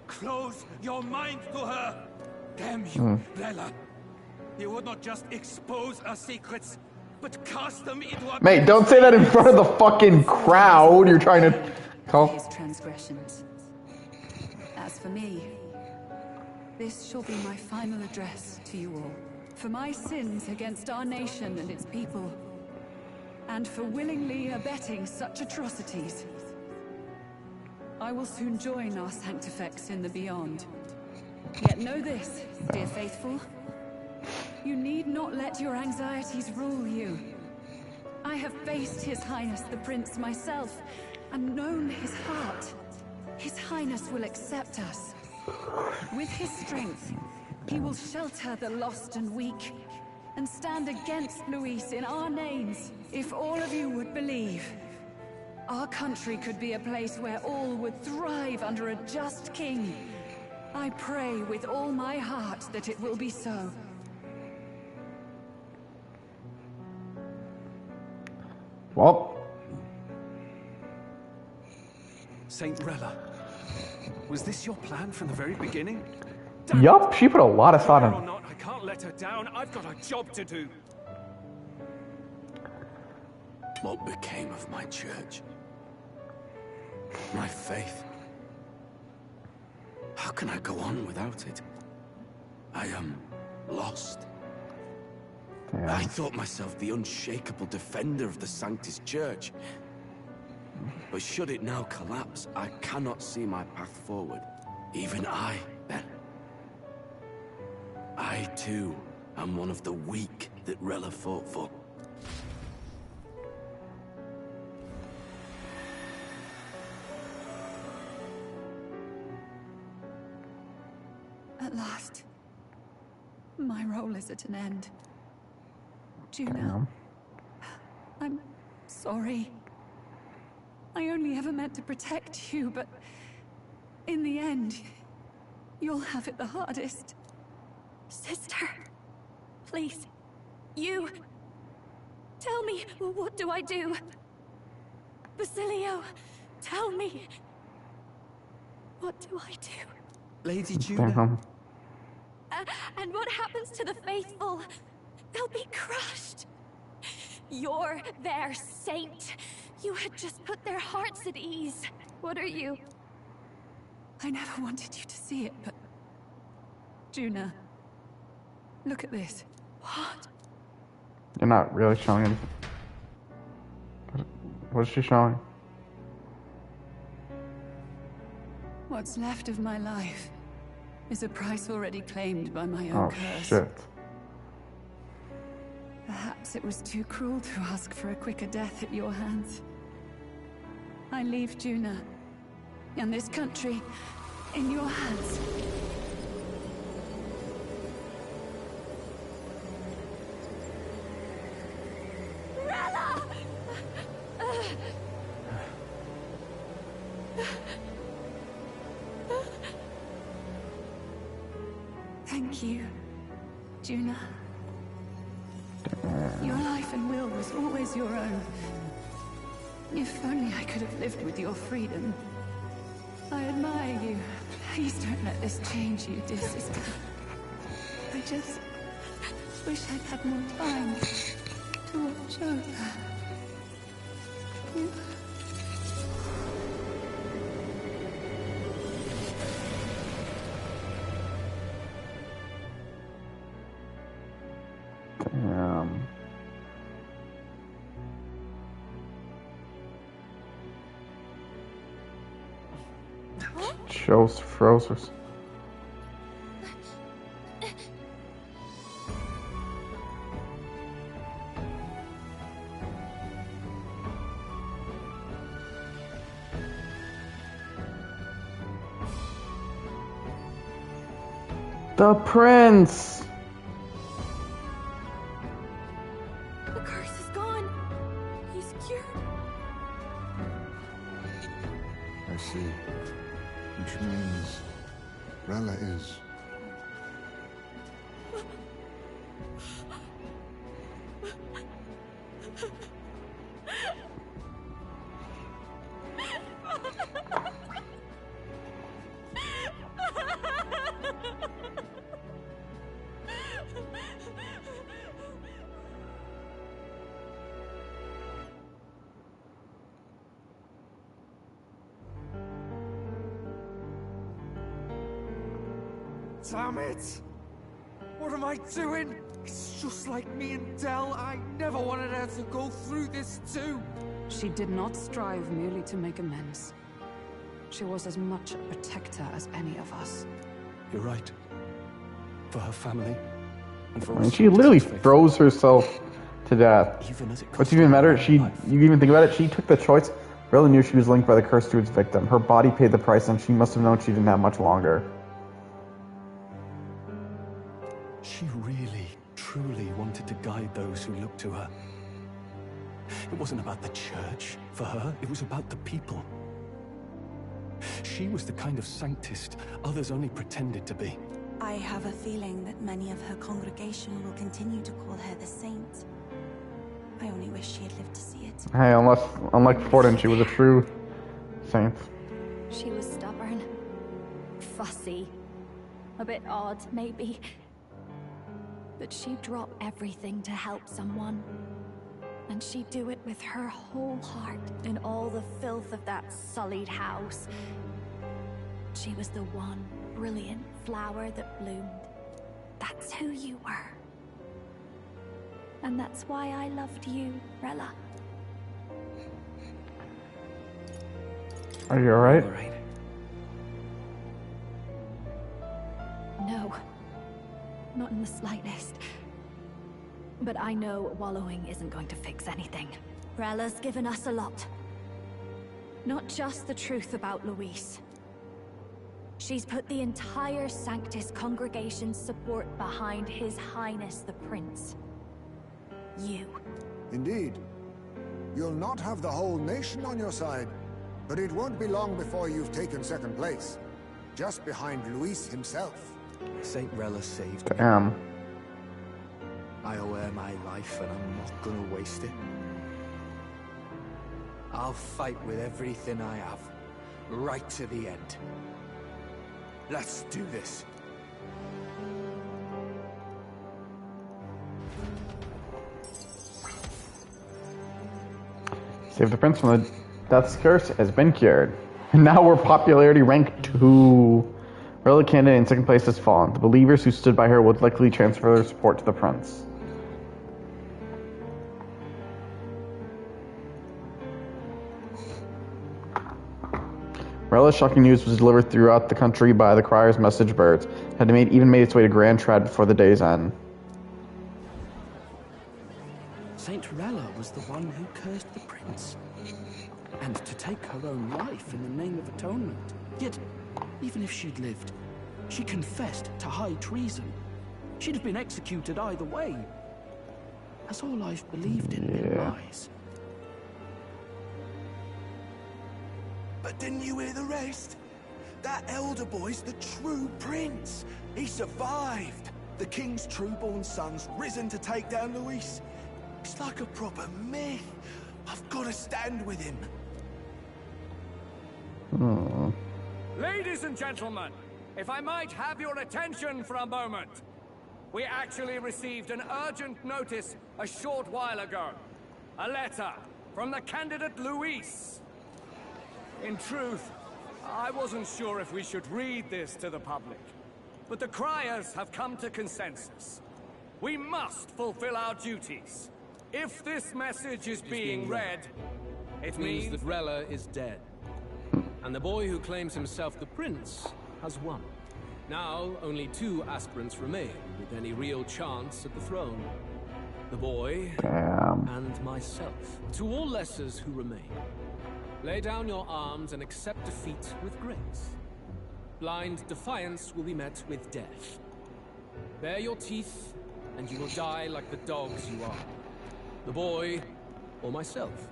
Close your mind to her. Damn you, Rella. You would not just expose our secrets, but cast them into a... Mate, don't say that in front of the fucking crowd you're trying to call. His transgressions. As for me, this shall be my final address to you all. For my sins against our nation and its people, and for willingly abetting such atrocities, I will soon join our Sanctifex in the beyond. Yet know this, dear faithful. You need not let your anxieties rule you. I have faced His Highness the Prince myself, and known his heart. His Highness will accept us. With his strength, he will shelter the lost and weak, and stand against Luis in our names. If all of you would believe, our country could be a place where all would thrive under a just king. I pray with all my heart that it will be so. Well. Saint Rella, was this your plan from the very beginning? Yup, she put a lot of thought Whether or in. not, I can't let her down. I've got a job to do. What became of my church? My faith? How can I go on without it? I am lost. Damn. I thought myself the unshakable defender of the Sanctist Church. But should it now collapse, I cannot see my path forward. Even I, then. I, too, am one of the weak that Rella fought for. At last, my role is at an end. Juna, I'm sorry. I only ever meant to protect you, but in the end, you'll have it the hardest. Sister, please, you... Tell me, what do I do? Basilio, tell me. What do I do? Lady Juna. And what happens to the faithful? They'll be crushed. You're their saint. You had just put their hearts at ease. What are you? I never wanted you to see it, but... Juna, look at this. What? You're not really showing anything. What's she showing? What's left of my life is a price already claimed by my own curse. Shit. Perhaps it was too cruel to ask for a quicker death at your hands. I leave Juna and this country in your hands. Rella! Thank you, Juna. Your life and will was always your own. If only I could have lived with your freedom. I admire you. Please don't let this change you, dear sister. I just wish I'd had more time to watch over. Shows froze. The prince! The curse is gone. He's cured. I see. Which means Rella is... Damn it! What am I doing? It's just like me and Del. I never wanted her to go through this too. She did not strive merely to make amends. She was as much a protector as any of us. You're right. For her family, and for I mean, us. she literally froze herself to death. What's even better, you even think about it, she took the choice. Rella knew she was linked by the curse to its victim. Her body paid the price, and she must have known she didn't have much longer. She really, truly wanted to guide those who looked to her. It wasn't about the church for her, it was about the people. She was the kind of sanctist others only pretended to be. I have a feeling that many of her congregation will continue to call her the saint. I only wish she had lived to see it. Hey, unlike Forden, she was a true saint. She was stubborn, fussy, a bit odd, maybe. But she'd drop everything to help someone. And she'd do it with her whole heart in all the filth of that sullied house. She was the one brilliant flower that bloomed. That's who you were. And that's why I loved you, Rella. Are you alright? No. Not in the slightest. But I know wallowing isn't going to fix anything. Rella's given us a lot. Not just the truth about Luis. She's put the entire Sanctus congregation's support behind His Highness the Prince. you. Indeed. You'll not have the whole nation on your side, but it won't be long before you've taken second place, just behind Luis himself. Saint Rella saved me. Damn. I owe her my life, and I'm not gonna waste it. I'll fight with everything I have, right to the end. Let's do this. Save the prince from the death's curse has been cured. Now we're popularity rank 2. Rella candidate in second place has fallen. The believers who stood by her would likely transfer their support to the prince. Rella's shocking news was delivered throughout the country by the crier's message birds. Had even made its way to Grand Trad before the day's end. Saint Rella was the one who cursed the prince. And to take her own life in the name of atonement. Yet, even if she'd lived, she confessed to high treason. She'd have been executed either way. Has all I've believed in been lies? But didn't you hear the rest? That elder boy's the true prince. He survived. The king's true-born son's risen to take down Luis. It's like a proper myth. I've got to stand with him. Ladies and gentlemen, if I might have your attention for a moment. We actually received an urgent notice a short while ago. A letter from the candidate Luis. In truth, I wasn't sure if we should read this to the public. But the criers have come to consensus. We must fulfill our duties. If this message is being read, it means that Rella is dead. And the boy who claims himself the prince has won. Now, only 2 aspirants remain with any real chance at the throne. The boy and myself. To all lessers who remain, lay down your arms and accept defeat with grace. Blind defiance will be met with death. Bare your teeth, and you will die like the dogs you are. The boy, or myself.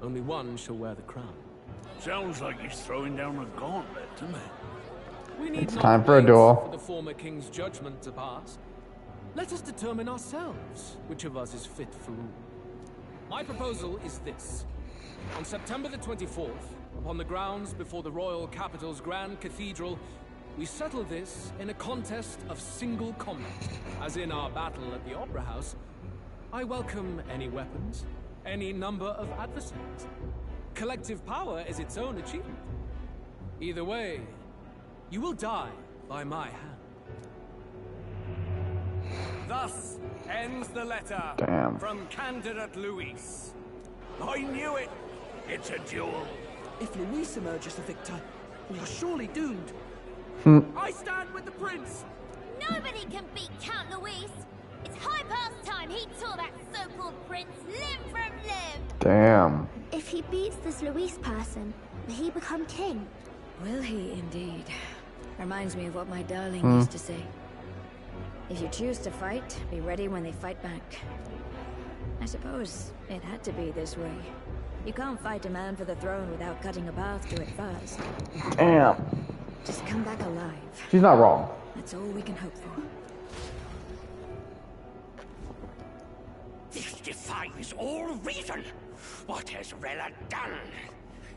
Only one shall wear the crown. Sounds like he's throwing down a gauntlet, doesn't it? We need It's not time for a wait duel. for the former king's judgment to pass. Let us determine ourselves which of us is fit for rule. My proposal is this. On September the 24th, upon the grounds before the royal capital's Grand Cathedral, we settle this in a contest of single combat. As in our battle at the Opera House, I welcome any weapons, any number of adversaries. Collective power is its own achievement. Either way, you will die by my hand. Thus ends the letter from candidate Luis. I knew it! It's a duel. If Luis emerges the victor, we are surely doomed. I stand with the prince! Nobody can beat Count Luis! It's high past time he tore that so-called prince limb from limb! Damn. If he beats this Luis person, will he become king? Will he indeed? Reminds me of what my darling Hmm. used to say. If you choose to fight, be ready when they fight back. I suppose it had to be this way. You can't fight a man for the throne without cutting a path to it first. Damn. Just come back alive. She's not wrong. That's all we can hope for. This defies all reason. What has Rella done?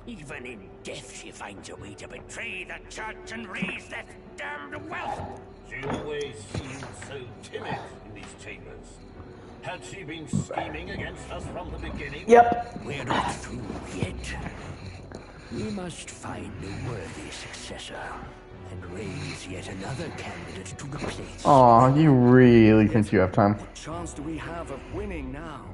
Even in death she finds a way to betray the church and raise that damned wealth. She always seemed so timid in these chambers. Had she been scheming against us from the beginning? Yep. We're not through yet. We must find a worthy successor and raise yet another candidate to replace. Aw, you really think you have time? What chance do we have of winning now?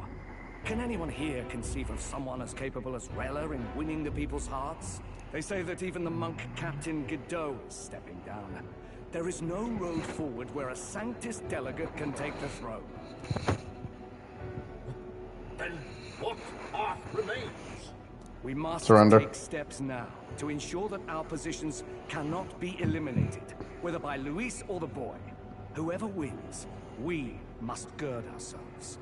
Can anyone here conceive of someone as capable as Rella in winning the people's hearts? They say that even the monk Captain Godot is stepping down. There is no road forward where a Sanctus delegate can take the throne. Then what path remains? We must Surrender. take steps now to ensure that our positions cannot be eliminated, whether by Luis or the boy. Whoever wins, we must gird ourselves.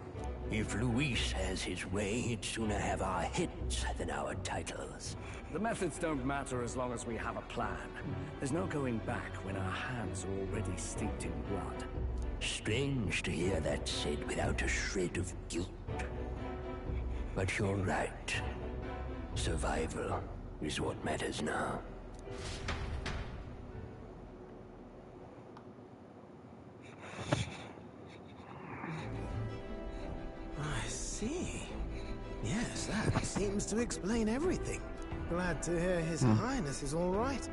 If Luis has his way, he'd sooner have our hits than our titles. The methods don't matter as long as we have a plan. There's no going back when our hands are already steeped in blood. Strange to hear that said without a shred of guilt. But you're right. Survival is what matters now. I see. Yes, that seems to explain everything. Glad to hear His Highness is all right.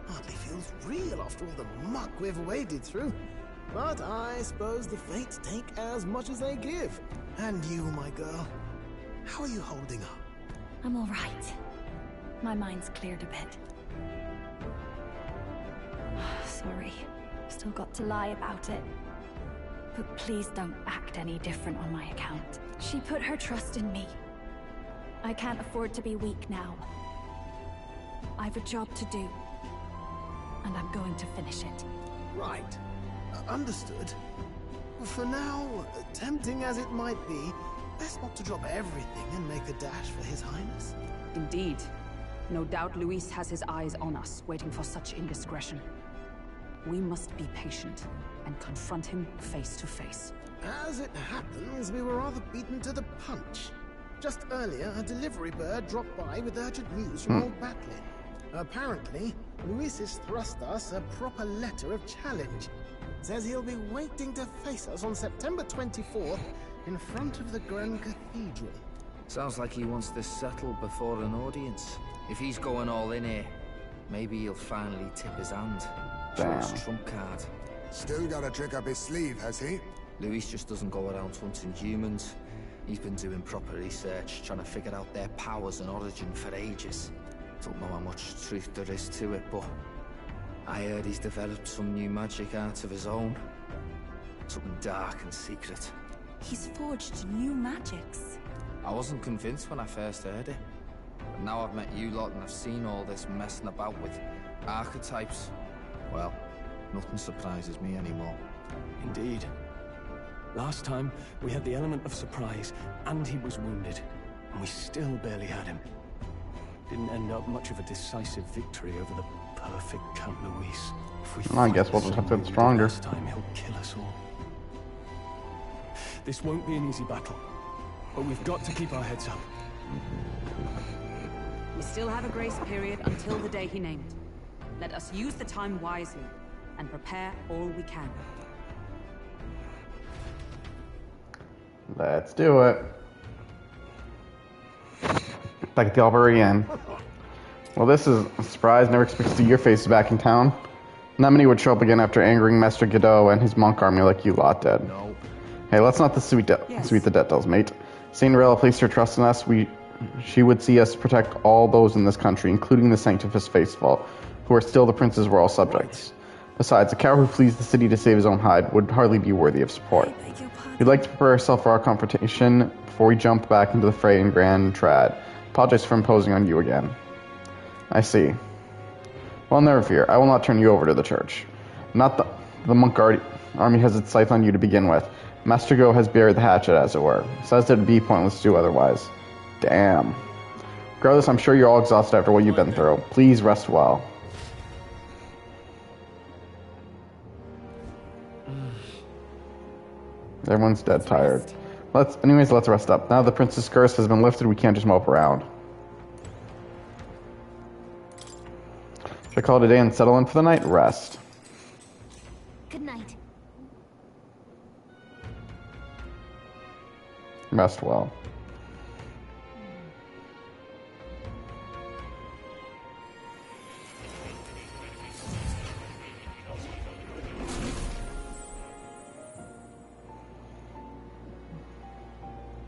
Hardly feels real after all the muck we've waded through. But I suppose the fates take as much as they give. And you, my girl, how are you holding up? I'm all right. My mind's cleared a bit. Sorry. Still got to lie about it. But please don't act any different on my account. She put her trust in me. I can't afford to be weak now. I've a job to do. And I'm going to finish it. Right. Understood. For now, tempting as it might be, best not to drop everything and make a dash for His Highness. Indeed. No doubt Luis has his eyes on us, waiting for such indiscretion. We must be patient and confront him face to face. As it happens, we were rather beaten to the punch. Just earlier, a delivery bird dropped by with urgent news from Old Batley. Apparently, Luis has thrust us a proper letter of challenge. Says he'll be waiting to face us on September 24th in front of the Grand Cathedral. Sounds like he wants this settled before an audience. If he's going all in here, maybe he'll finally tip his hand. Show his trump card. Still got a trick up his sleeve, has he? Luis just doesn't go around hunting humans. He's been doing proper research, trying to figure out their powers and origin for ages. Don't know how much truth there is to it, but I heard he's developed some new magic art of his own. Something dark and secret. He's forged new magics. I wasn't convinced when I first heard it. But now I've met you lot and I've seen all this messing about with archetypes. Well, nothing surprises me anymore. Indeed. Last time, we had the element of surprise, and he was wounded. And we still barely had him. Didn't end up much of a decisive victory over the perfect Count Luis. If we I guess we'll just have to get stronger. This time he'll kill us all. This won't be an easy battle, but we've got to keep our heads up. We still have a grace period until the day he named. Let us use the time wisely and prepare all we can. Let's do it. Back at the Albury Inn. Well, this is a surprise. Never expected to see your faces back in town. Not many would show up again after angering Master Godot and his monk army like you lot did. No. Hey, let's not sweet the debt dolls, mate. Cinderella placed her trust in us. She would see us protect all those in this country, including the Sanctifus faithful, who are still the prince's royal subjects. Besides, a coward who flees the city to save his own hide would hardly be worthy of support. We'd like to prepare ourselves for our confrontation before we jump back into the fray in Grand Trad. Apologize for imposing on you again. I see. Well, never fear. I will not turn you over to the church. Not the monk army has its sights on you to begin with. Master Go has buried the hatchet, as it were. Says it'd be pointless to do otherwise. Damn. Regardless, I'm sure you're all exhausted after what you've been through. Please rest well. Everyone's dead tired. Anyways, let's rest up. Now the prince's curse has been lifted, we can't just mope around. Should I call it a day and settle in for the night? Rest. Good night. Rest well.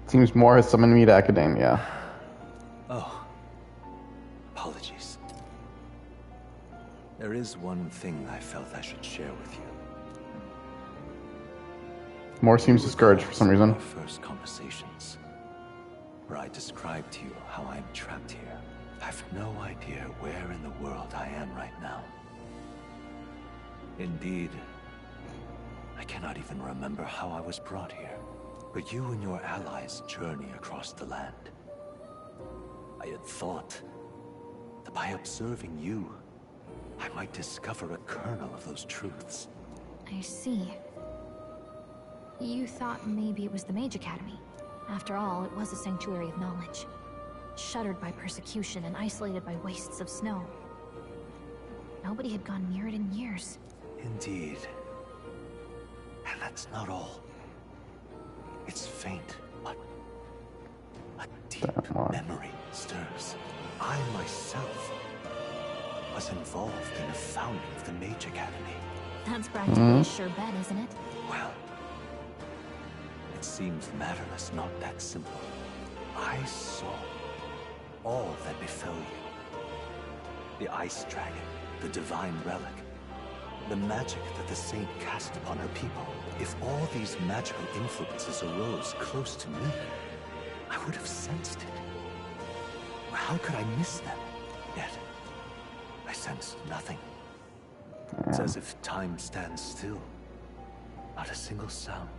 Seems more has summoned me to academia. Oh. Apologies. There is one thing I felt I should share with you. More seems discouraged for some reason. Our first conversations, where I described to you how I'm trapped here. I've no idea where in the world I am right now. Indeed, I cannot even remember how I was brought here. for you and your allies' journey across the land. I had thought that by observing you, I might discover a kernel of those truths. I see. You thought maybe it was the Mage Academy. After all, it was a sanctuary of knowledge. Shuttered by persecution and isolated by wastes of snow. Nobody had gone near it in years. Indeed. And that's not all. It's faint, but a deep memory stirs. I myself was involved in the founding of the Mage Academy. That's practically a sure bet, isn't it? Well, it seems the matter is not that simple. I saw all that befell you. The Ice Dragon, the Divine Relic, the magic that the Saint cast upon her people. If all these magical influences arose close to me, I would have sensed it. How could I miss them? Yet, I sensed nothing. It's as if time stands still. Not a single sound.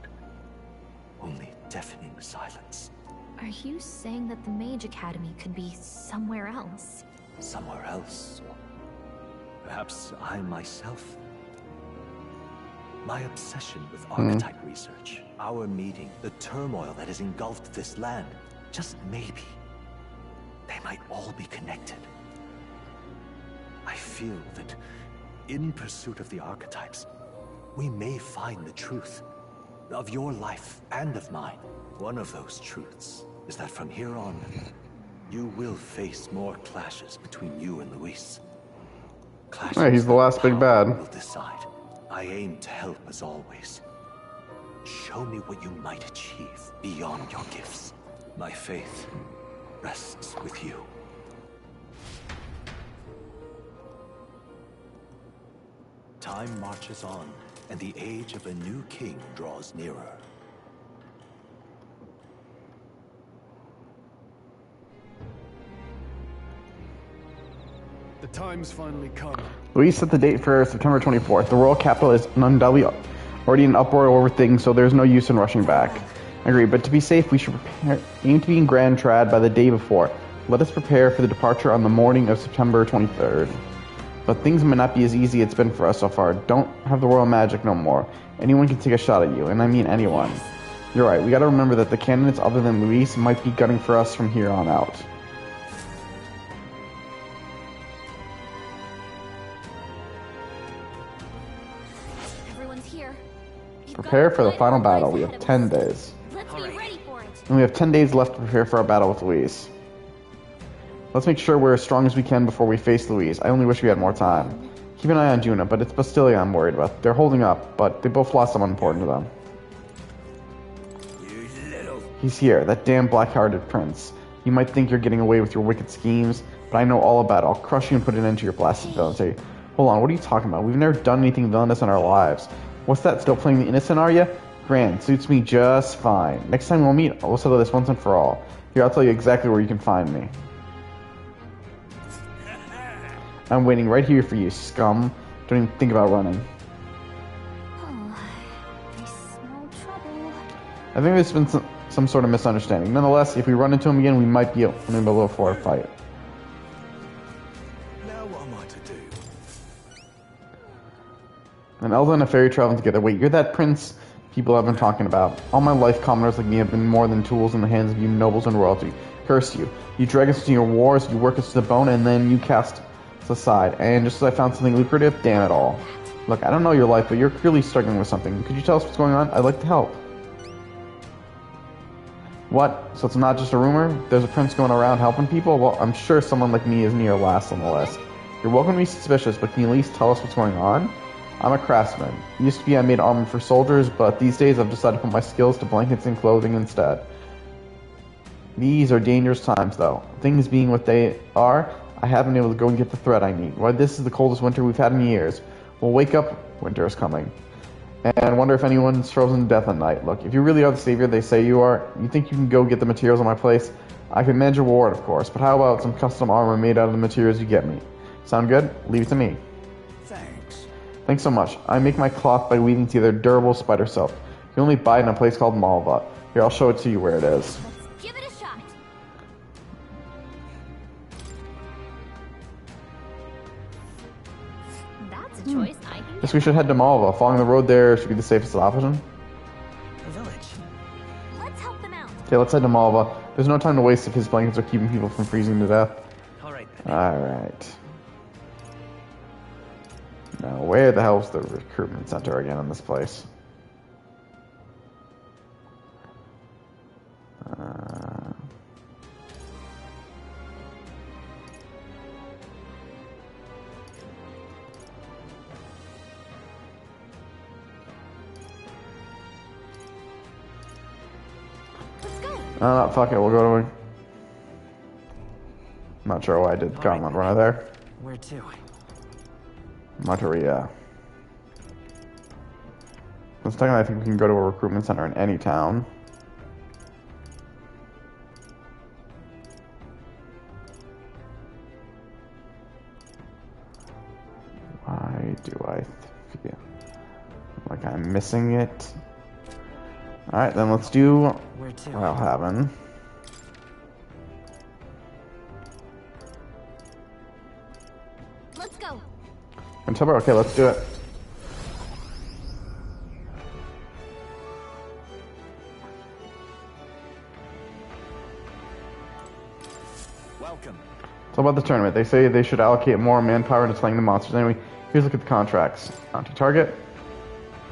Only deafening silence. Are you saying that the Mage Academy could be somewhere else? Somewhere else, or perhaps I myself. My obsession with archetype research, our meeting, the turmoil that has engulfed this land, just maybe, they might all be connected. I feel that in pursuit of the archetypes, we may find the truth of your life and of mine. One of those truths is that from here on, you will face more clashes between you and Luis. Clashes Yeah, he's the last big bad. will decide. I aim to help as always. Show me what you might achieve beyond your gifts. My faith rests with you. Time marches on, and the age of a new king draws nearer. The time's finally come. Luis set the date for September 24th. The royal capital is undoubtedly already in uproar over things, so there's no use in rushing back. I agree, but to be safe, we should aim to be in Grand Trad by the day before. Let us prepare for the departure on the morning of September 23rd. But things may not be as easy as it's been for us so far. Don't have the royal magic no more. Anyone can take a shot at you, and I mean anyone. You're right, we gotta remember that the candidates other than Luis might be gunning for us from here on out. Everyone's here. Prepare for the final battle. We have 10 days. Let's be ready for it. And we have 10 days left to prepare for our battle with Luis. Let's make sure we're as strong as we can before we face Luis. I only wish we had more time. Keep an eye on Juna, but it's Bastilia I'm worried about. They're holding up, but they both lost someone important to them. He's here, that damn black-hearted prince. You might think you're getting away with your wicked schemes, but I know all about it. I'll crush you and put an end to your blasted villainy. Hold on, what are you talking about? We've never done anything villainous in our lives. What's that, still playing the innocent, are you? Grand, suits me just fine. Next time we'll meet, we'll settle this once and for all. Here, I'll tell you exactly where you can find me. I'm waiting right here for you, scum. Don't even think about running. Oh, I smell trouble. I think there's been some sort of misunderstanding. Nonetheless, if we run into him again, we might be able to afford a fight. Now what am I to do? An Elda and a fairy traveling together. Wait, you're that prince people have been talking about. All my life, commoners like me have been more than tools in the hands of you nobles and royalty. Curse you. You drag us into your wars, you work us to the bone, and then you cast us aside. And just as I found something lucrative, damn it all. Look, I don't know your life, but you're clearly struggling with something. Could you tell us what's going on? I'd like to help. What? So it's not just a rumor? There's a prince going around helping people? Well, I'm sure someone like me is near last on the list. You're welcome to be suspicious, but can you at least tell us what's going on? I'm a craftsman. Used to be I made armor for soldiers, but these days I've decided to put my skills to blankets and clothing instead. These are dangerous times, though. Things being what they are, I haven't been able to go and get the thread I need. Why, this is the coldest winter we've had in years. We'll wake up, winter is coming. And wonder if anyone's frozen to death at night. Look, if you really are the savior they say you are, you think you can go get the materials on my place? I can manage your reward, of course, but how about some custom armor made out of the materials you get me? Sound good? Leave it to me. Thanks. Thanks so much. I make my cloth by weaving together durable spider silk. You only buy it in a place called Malva. Here, I'll show it to you where it is. Let's give it a shot. That's a choice I can Guess we should head to Malva. Following the road there should be the safest option. The village. Let's help them out. Okay, let's head to Malva. There's no time to waste if his blankets are keeping people from freezing to death. Alright. Alright. Now, where the hell's the recruitment center again in this place? Fuck it, we'll go to... Not sure why I did Gauntlet Runner there. Where to? Materia. Let's technically, I think we can go to a recruitment center in any town. Why do I feel like I'm missing it? Alright, then let's do Wildhaven. Let's go. Okay, let's do it. Welcome. It's all about the tournament. They say they should allocate more manpower to slaying the monsters. Anyway, here's a look at the contracts. Onto target.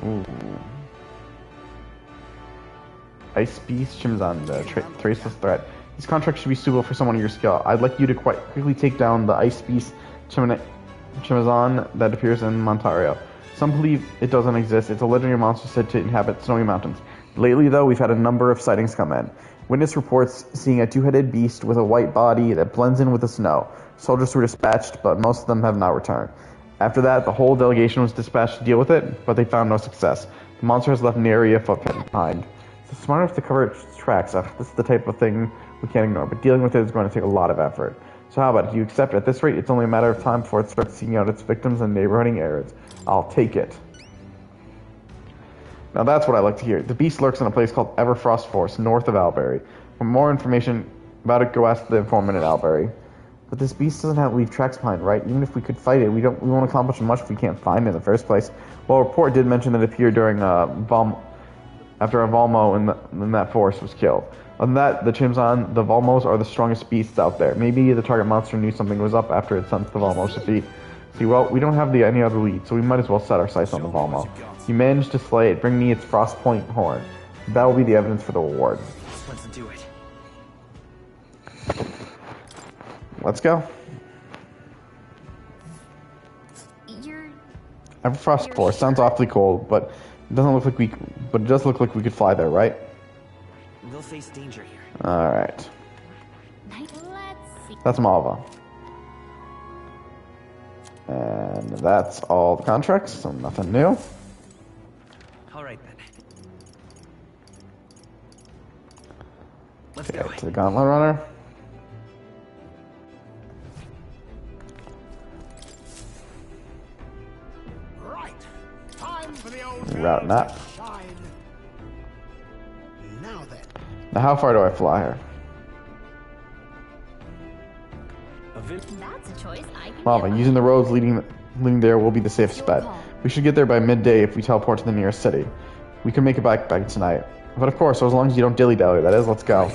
Ooh. Ice Beast, Chimzan, Traceless Threat. These contracts should be suitable for someone of your skill. I'd like you to quite quickly take down the Ice Beast, Chimzan that appears in Montario. Some believe it doesn't exist. It's a legendary monster said to inhabit snowy mountains. Lately, though, we've had a number of sightings come in. Witness reports seeing a two-headed beast with a white body that blends in with the snow. Soldiers were dispatched, but most of them have not returned. After that, the whole delegation was dispatched to deal with it, but they found no success. The monster has left nary a footprint behind. It's smart enough to cover its tracks. This is the type of thing we can't ignore, but dealing with it is going to take a lot of effort. So how about it? Do you accept it? At this rate, it's only a matter of time before it starts seeking out its victims in neighboring areas. I'll take it. Now that's what I like to hear. The beast lurks in a place called Everfrost Forest, north of Albury. For more information about it, go ask the informant at Albury. But this beast doesn't have to leave tracks behind, right? Even if we could fight it, we won't accomplish much if we can't find it in the first place. Well, a report did mention that it appeared during after a Volmo in that forest was killed. Other than that, the Chimzan, the Volmos are the strongest beasts out there. Maybe the target monster knew something was up after it sensed the Volmo's defeat. See, well, we don't have any other lead, so we might as well set our sights on the Volmo. You managed to slay it. Bring me its Frost Point horn. That will be the evidence for the reward. Let's do it. Let's go. Everfrost Forest sounds awfully cold, but it doesn't look like it does look like we could fly there, right? We'll face danger here. All right. Let's see. That's Malva. And that's all the contracts, so nothing new. All right then. Let's go go. To the Gauntlet Runner. Right. Time for the old Route map. shine. Now then. Now, how far do I fly here? That's a choice I can Malva, using the roads leading there will be the safest bet. We should get there by midday if we teleport to the nearest city. We can make it back tonight. But of course, as long as you don't dilly-dally, that is, let's go.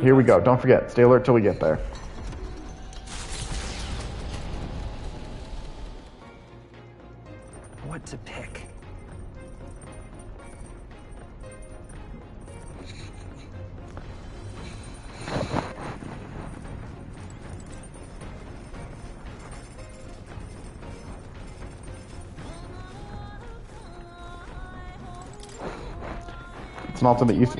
Here we go. Don't forget, stay alert till we get there. What to pick? It's an ultimate youth.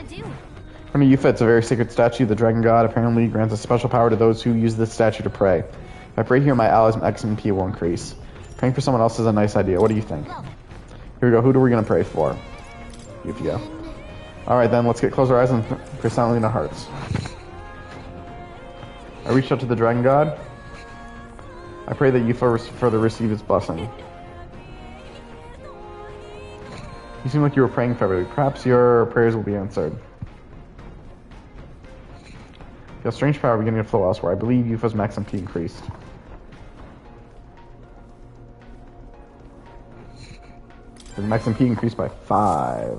From a Yufa, it's a very sacred statue. The dragon god apparently grants a special power to those who use this statue to pray. If I pray here, my allies' XMP will increase. Praying for someone else is a nice idea. What do you think? Here we go. Who are we going to pray for? Yuffie. Alright then, let's close our eyes and pray silently in our hearts. I reached out to the dragon god. I pray that Yufa further receive his blessing. You seem like you were praying for everybody. Perhaps your prayers will be answered. Feel strange power beginning to flow elsewhere. I believe Yufa's max MP increased. His max MP increased by 5.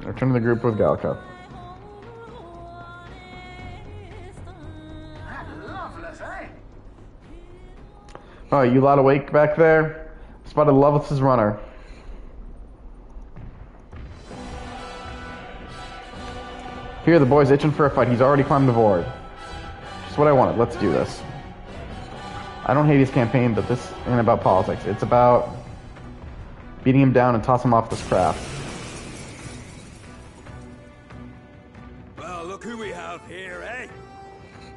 Return to the group with Gallica. Oh, you lot awake back there? Spotted Loveless's runner. Here, the boy's itching for a fight. He's already climbed aboard. Just what I wanted. Let's do this. I don't hate his campaign, but this ain't about politics. It's about beating him down and tossing him off this craft. Well, look who we have here, eh?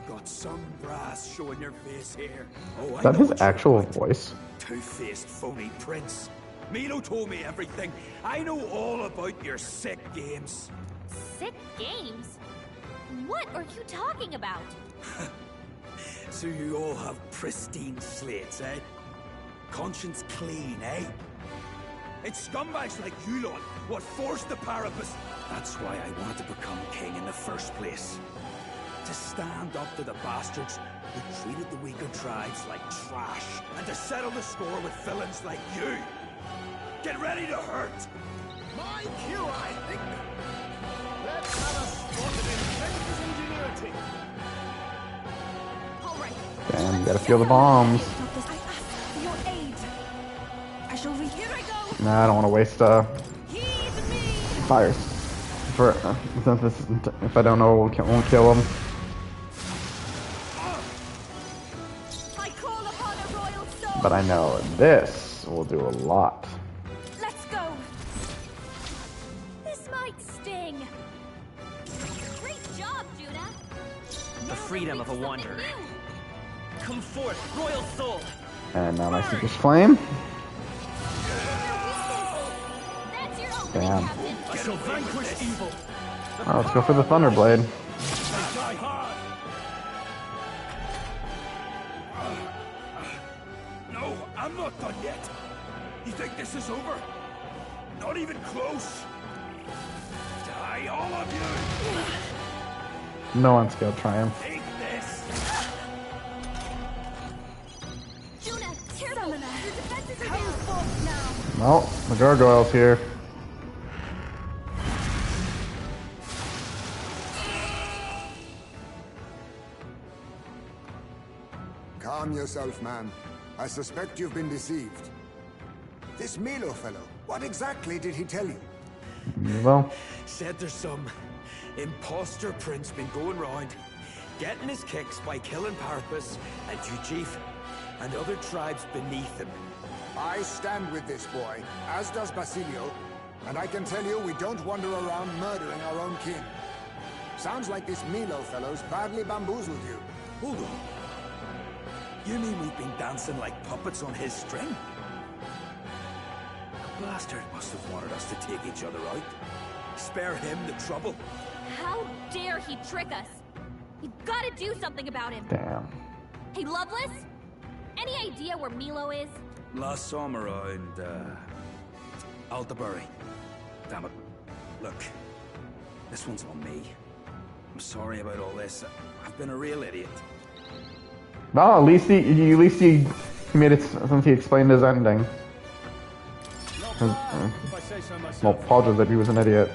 Got some brass showing your face here. Oh, Is that his actual voice? Two-faced phony prince. Milo told me everything. I know all about your sick games. Sick games? What are you talking about? So you all have pristine slates, eh? Conscience clean, eh? It's scumbags like you lot what forced the Parapus. That's why I wanted to become king in the first place. To stand up to the bastards who treated the weaker tribes like trash, and to settle the score with villains like you. Get ready to hurt! My cue, I think. Let's have a spot of inventor's ingenuity. All right. Damn, you gotta feel the bombs. I ask for your aid. I shall reach. Here I go. Nah, I don't want to waste fires. For if I don't know, won't kill him. But I know this will do a lot. Let's go. This might sting. Great job, Judah. The freedom of a wanderer. Come forth, royal soul. And now my Seeker's Flame. Damn. I shall vanquish evil. Oh, let's go for the Thunderblade. No, I'm not done yet. You think this is over? Not even close. Die, all of you. No unscaled triumph. Take this. Judah, careful. Your defenses are down. Now. Well, the gargoyle's here. Calm yourself, man. I suspect you've been deceived. This Milo fellow, what exactly did he tell you? Well, Said there's some imposter prince been going round, getting his kicks by killing Parapus and Ujif and other tribes beneath him. I stand with this boy, as does Basilio, and I can tell you we don't wander around murdering our own kin. Sounds like this Milo fellow's badly bamboozled you. Hold on. You mean we've been dancing like puppets on his string? The bastard must have wanted us to take each other out. Spare him the trouble. How dare he trick us? You've got to do something about him. damn. Hey, Loveless? Any idea where Milo is? Last saw him around, Altabury. Damn it. Look, this one's on me. I'm sorry about all this. I've been a real idiot. Well, at least he made it since he explained his ending. Well, apologies that he was an idiot.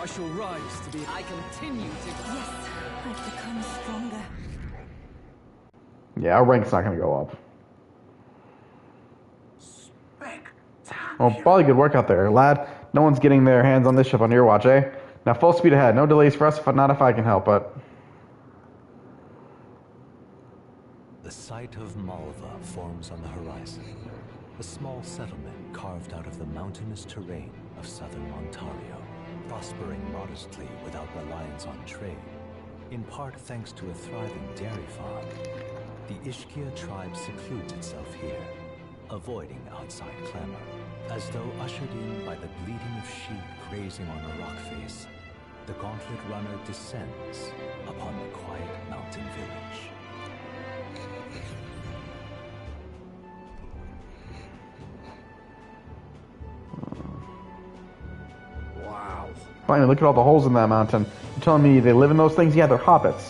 I shall rise to be. I continue to. Yes, I've become stronger. Yeah, our rank's not gonna go up. Well, probably good work out there, lad. No one's getting their hands on this ship on your watch, eh? Now full speed ahead. No delays for us, but not if I can help it. The site of Malva forms on the horizon, a small settlement carved out of the mountainous terrain of southern Ontario, prospering modestly without reliance on trade, in part thanks to a thriving dairy farm. The Ishkia tribe secludes itself here, avoiding outside clamor, as though ushered in by the bleating of sheep grazing on a rock face. The gauntlet runner descends upon the quiet mountain village. Finally, look at all the holes in that mountain. You're telling me they live in those things? Yeah, they're hobbits.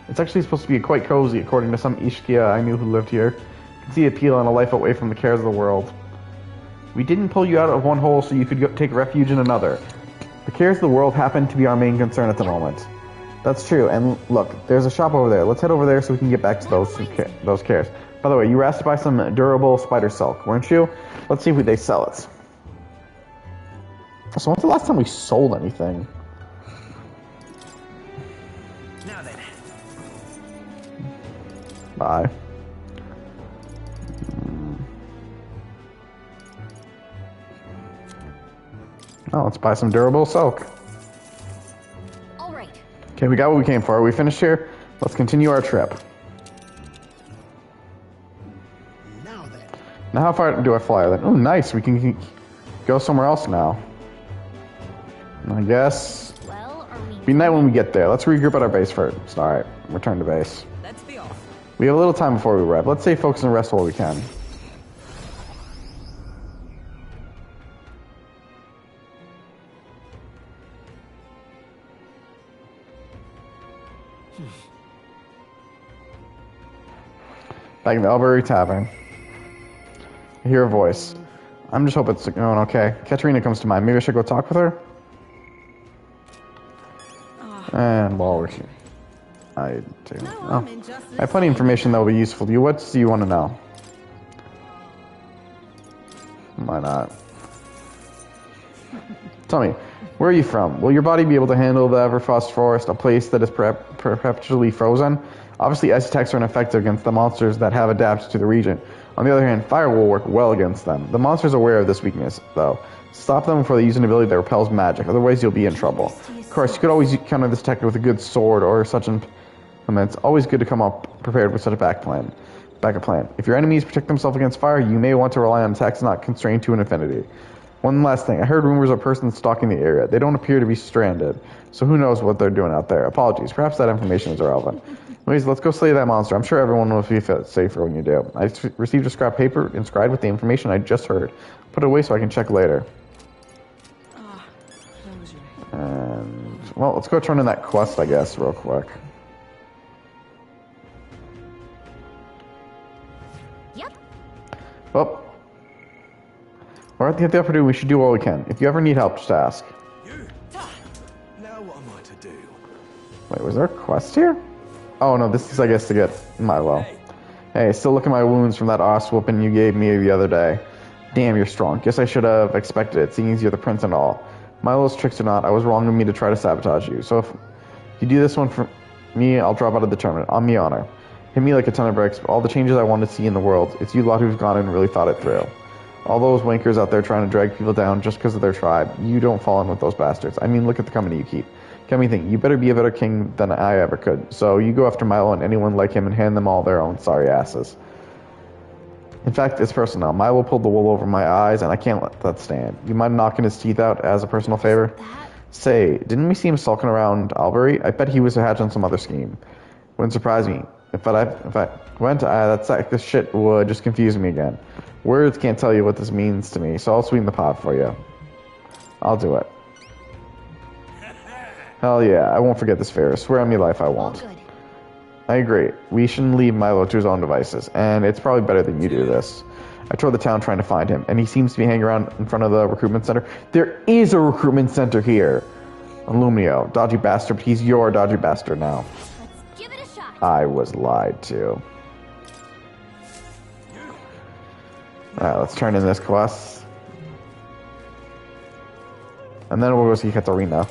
It's actually supposed to be quite cozy, according to some Ishkia I knew who lived here. You can see appeal and a life away from the cares of the world. We didn't pull you out of one hole so you could take refuge in another. The cares of the world happen to be our main concern at the moment. That's true, and look, there's a shop over there. Let's head over there so we can get back to those cares. By the way, you were asked to buy some durable spider silk, weren't you? Let's see if they sell it. So when's the last time we sold anything? Now then. Bye. Oh, let's buy some durable silk. All right. Okay, we got what we came for. Are we finished here? Let's continue our trip. Now how far do I fly then? Oh, nice. We can go somewhere else now. I guess. Be night when we get there. Let's regroup at our base first. Alright, return to base. Let's be off. We have a little time before we arrive. Let's stay focused and rest while we can. Back in the Elbury Tavern. I hear a voice. I'm just hoping it's going okay. Katerina comes to mind. Maybe I should go talk with her? And while we're here, I do. Oh. I have plenty of information that will be useful to you. What do you want to know? Why not? Tell me, where are you from? Will your body be able to handle the Everfrost Forest, a place that is perpetually frozen? Obviously, ice attacks are ineffective against the monsters that have adapted to the region. On the other hand, fire will work well against them. The monsters are aware of this weakness, though. Stop them before they use an ability that repels magic, otherwise you'll be in trouble. Of course, you could always counter this attack with a good sword or such implements. Always good to come up prepared with such a backup plan. If your enemies protect themselves against fire, you may want to rely on attacks not constrained to an infinity. One last thing, I heard rumors of persons stalking the area. They don't appear to be stranded, so who knows what they're doing out there. Apologies, perhaps that information is irrelevant. Anyways, let's go slay that monster. I'm sure everyone will feel safer when you do. I received a scrap paper inscribed with the information I just heard. Put it away so I can check later. And, well, let's go turn in that quest, I guess, real quick. Yep. Well, we're at the opportunity. We should do all we can. If you ever need help, just ask. Now what am I to do? Wait, was there a quest here? Oh no, this is, I guess, to get Milo. Hey, still look at my wounds from that ass whooping you gave me the other day. Damn, you're strong. Guess I should have expected it, seeing as you're the prince and all. Milo's tricks or not, I was wrong of me to try to sabotage you. So if you do this one for me, I'll drop out of the tournament. On me honor. Hit me like a ton of bricks, but all the changes I want to see in the world, it's you lot who's gone and really thought it through. All those wankers out there trying to drag people down just because of their tribe, you don't fall in with those bastards. I mean, look at the company you keep. Got me thinking, you better be a better king than I ever could. So you go after Milo and anyone like him and hand them all their own sorry asses. In fact, it's personal. Milo pulled the wool over my eyes, and I can't let that stand. You mind knocking his teeth out as a personal favor? Say, didn't we see him sulking around Albury? I bet he was hatching some other scheme. Wouldn't surprise me. If I went, that sack of shit would just confuse me again. Words can't tell you what this means to me, so I'll sweeten the pot for you. I'll do it. Hell yeah, I won't forget this favor. Swear on me life I won't. I agree. We shouldn't leave Milo to his own devices, and it's probably better than you do this. I toured the town trying to find him, and he seems to be hanging around in front of the recruitment center. There is a recruitment center here. Illumio, dodgy bastard, but he's your dodgy bastard now. Let's give it a shot. I was lied to. Alright, let's turn in this quest. And then we'll go see Katarina.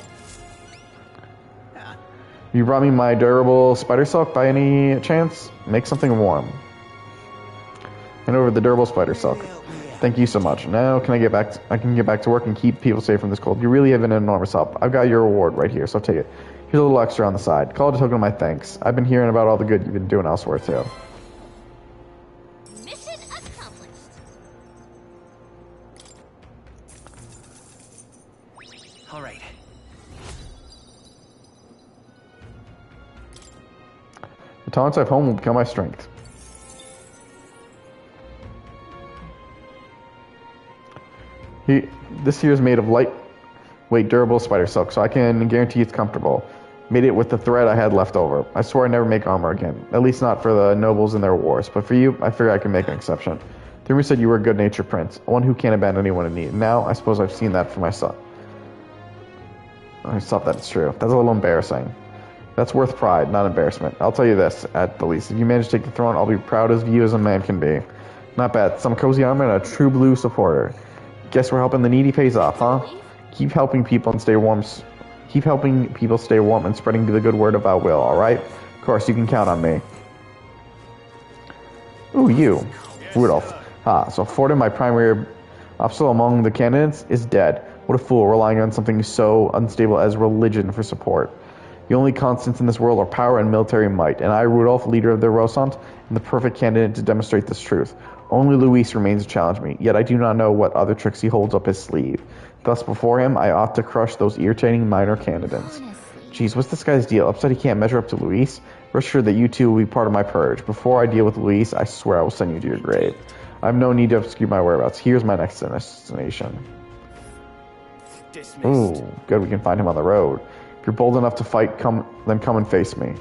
You brought me my durable spider silk by any chance? Make something warm. Hand over the durable spider silk. Thank you so much. Now I can get back to work and keep people safe from this cold. You really have been an enormous help. I've got your reward right here, so take it. Here's a little extra on the side. Call it a token of my thanks. I've been hearing about all the good you've been doing elsewhere too. Mission accomplished. All right. The talents I've honed will become my strength. This here is made of light Wait, durable spider silk, so I can guarantee it's comfortable. Made it with the thread I had left over. I swore I'd never make armor again. At least not for the nobles in their wars. But for you, I figured I could make an exception. The rumor said you were a good-natured prince, one who can't abandon anyone in need. Now, I suppose I've seen that for myself. I thought that's true. That's a little embarrassing. That's worth pride, not embarrassment. I'll tell you this, at the least. If you manage to take the throne, I'll be proud of you as a man can be. Not bad. Some cozy armor and a true blue supporter. Guess we're helping the needy pays off, huh? Keep helping people and stay warm. Keep helping people stay warm and spreading the good word of our will, alright? Of course, you can count on me. Ooh, you. Rudolph. So Forden, my primary obstacle among the candidates, is dead. What a fool, relying on something so unstable as religion for support. The only constants in this world are power and military might, and I, Rudolph, leader of the Rosant, am the perfect candidate to demonstrate this truth. Only Luis remains to challenge me, yet I do not know what other tricks he holds up his sleeve. Thus, before him, I ought to crush those irritating minor candidates. Jeez, what's this guy's deal? Upset he can't measure up to Luis? Rest assured that you two will be part of my purge. Before I deal with Luis, I swear I will send you to your grave. I have no need to obscure my whereabouts. Here's my next destination. Ooh, good, we can find him on the road. If you're bold enough to fight, then come and face me.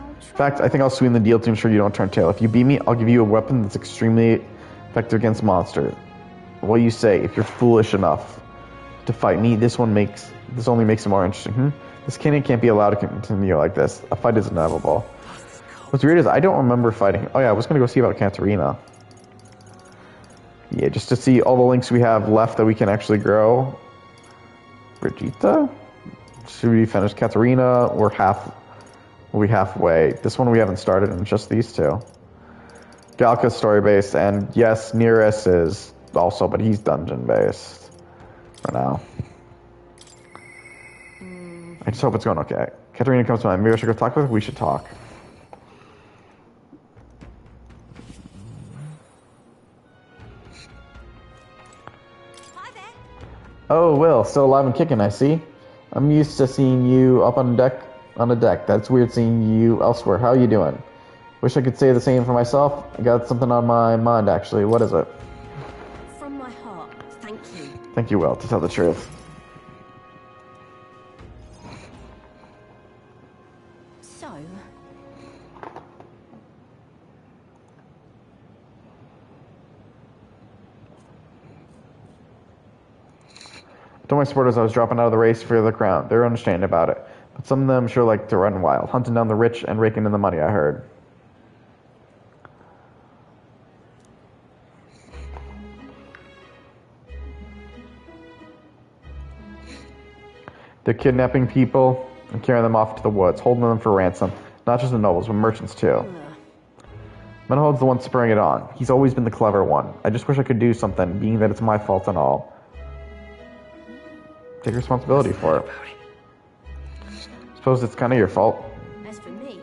In fact, I think I'll sweeten the deal to ensure you don't turn tail. If you beat me, I'll give you a weapon that's extremely effective against monsters. What do you say? If you're foolish enough to fight me, this only makes it more interesting. This can't be allowed to continue like this. A fight is inevitable. What's weird is I don't remember fighting. Oh yeah, I was gonna go see about Katarina. Yeah, just to see all the links we have left that we can actually grow. Brigitte? Should we finish Katarina? We'll be halfway. This one we haven't started, and just these two. Galka's story-based, and yes, Nereus is also, but he's dungeon-based for now. I just hope it's going okay. Katarina comes to mind. Maybe I should go talk with her? We should talk. Oh, Will, still alive and kicking, I see. I'm used to seeing you up on a deck. That's weird seeing you elsewhere. How are you doing? Wish I could say the same for myself. I got something on my mind, actually. What is it? From my heart, thank you. Thank you, Will, to tell the truth. So? I told my supporters I was dropping out of the race for the crown. They're understanding about it. But some of them sure like to run wild, hunting down the rich and raking in the money, I heard. They're kidnapping people and carrying them off to the woods, holding them for ransom. Not just the nobles, but merchants too. Menhold's the one spurring it on. He's always been the clever one. I just wish I could do something, being that it's my fault and all. Take responsibility for it. Suppose it's kind of your fault. As for me,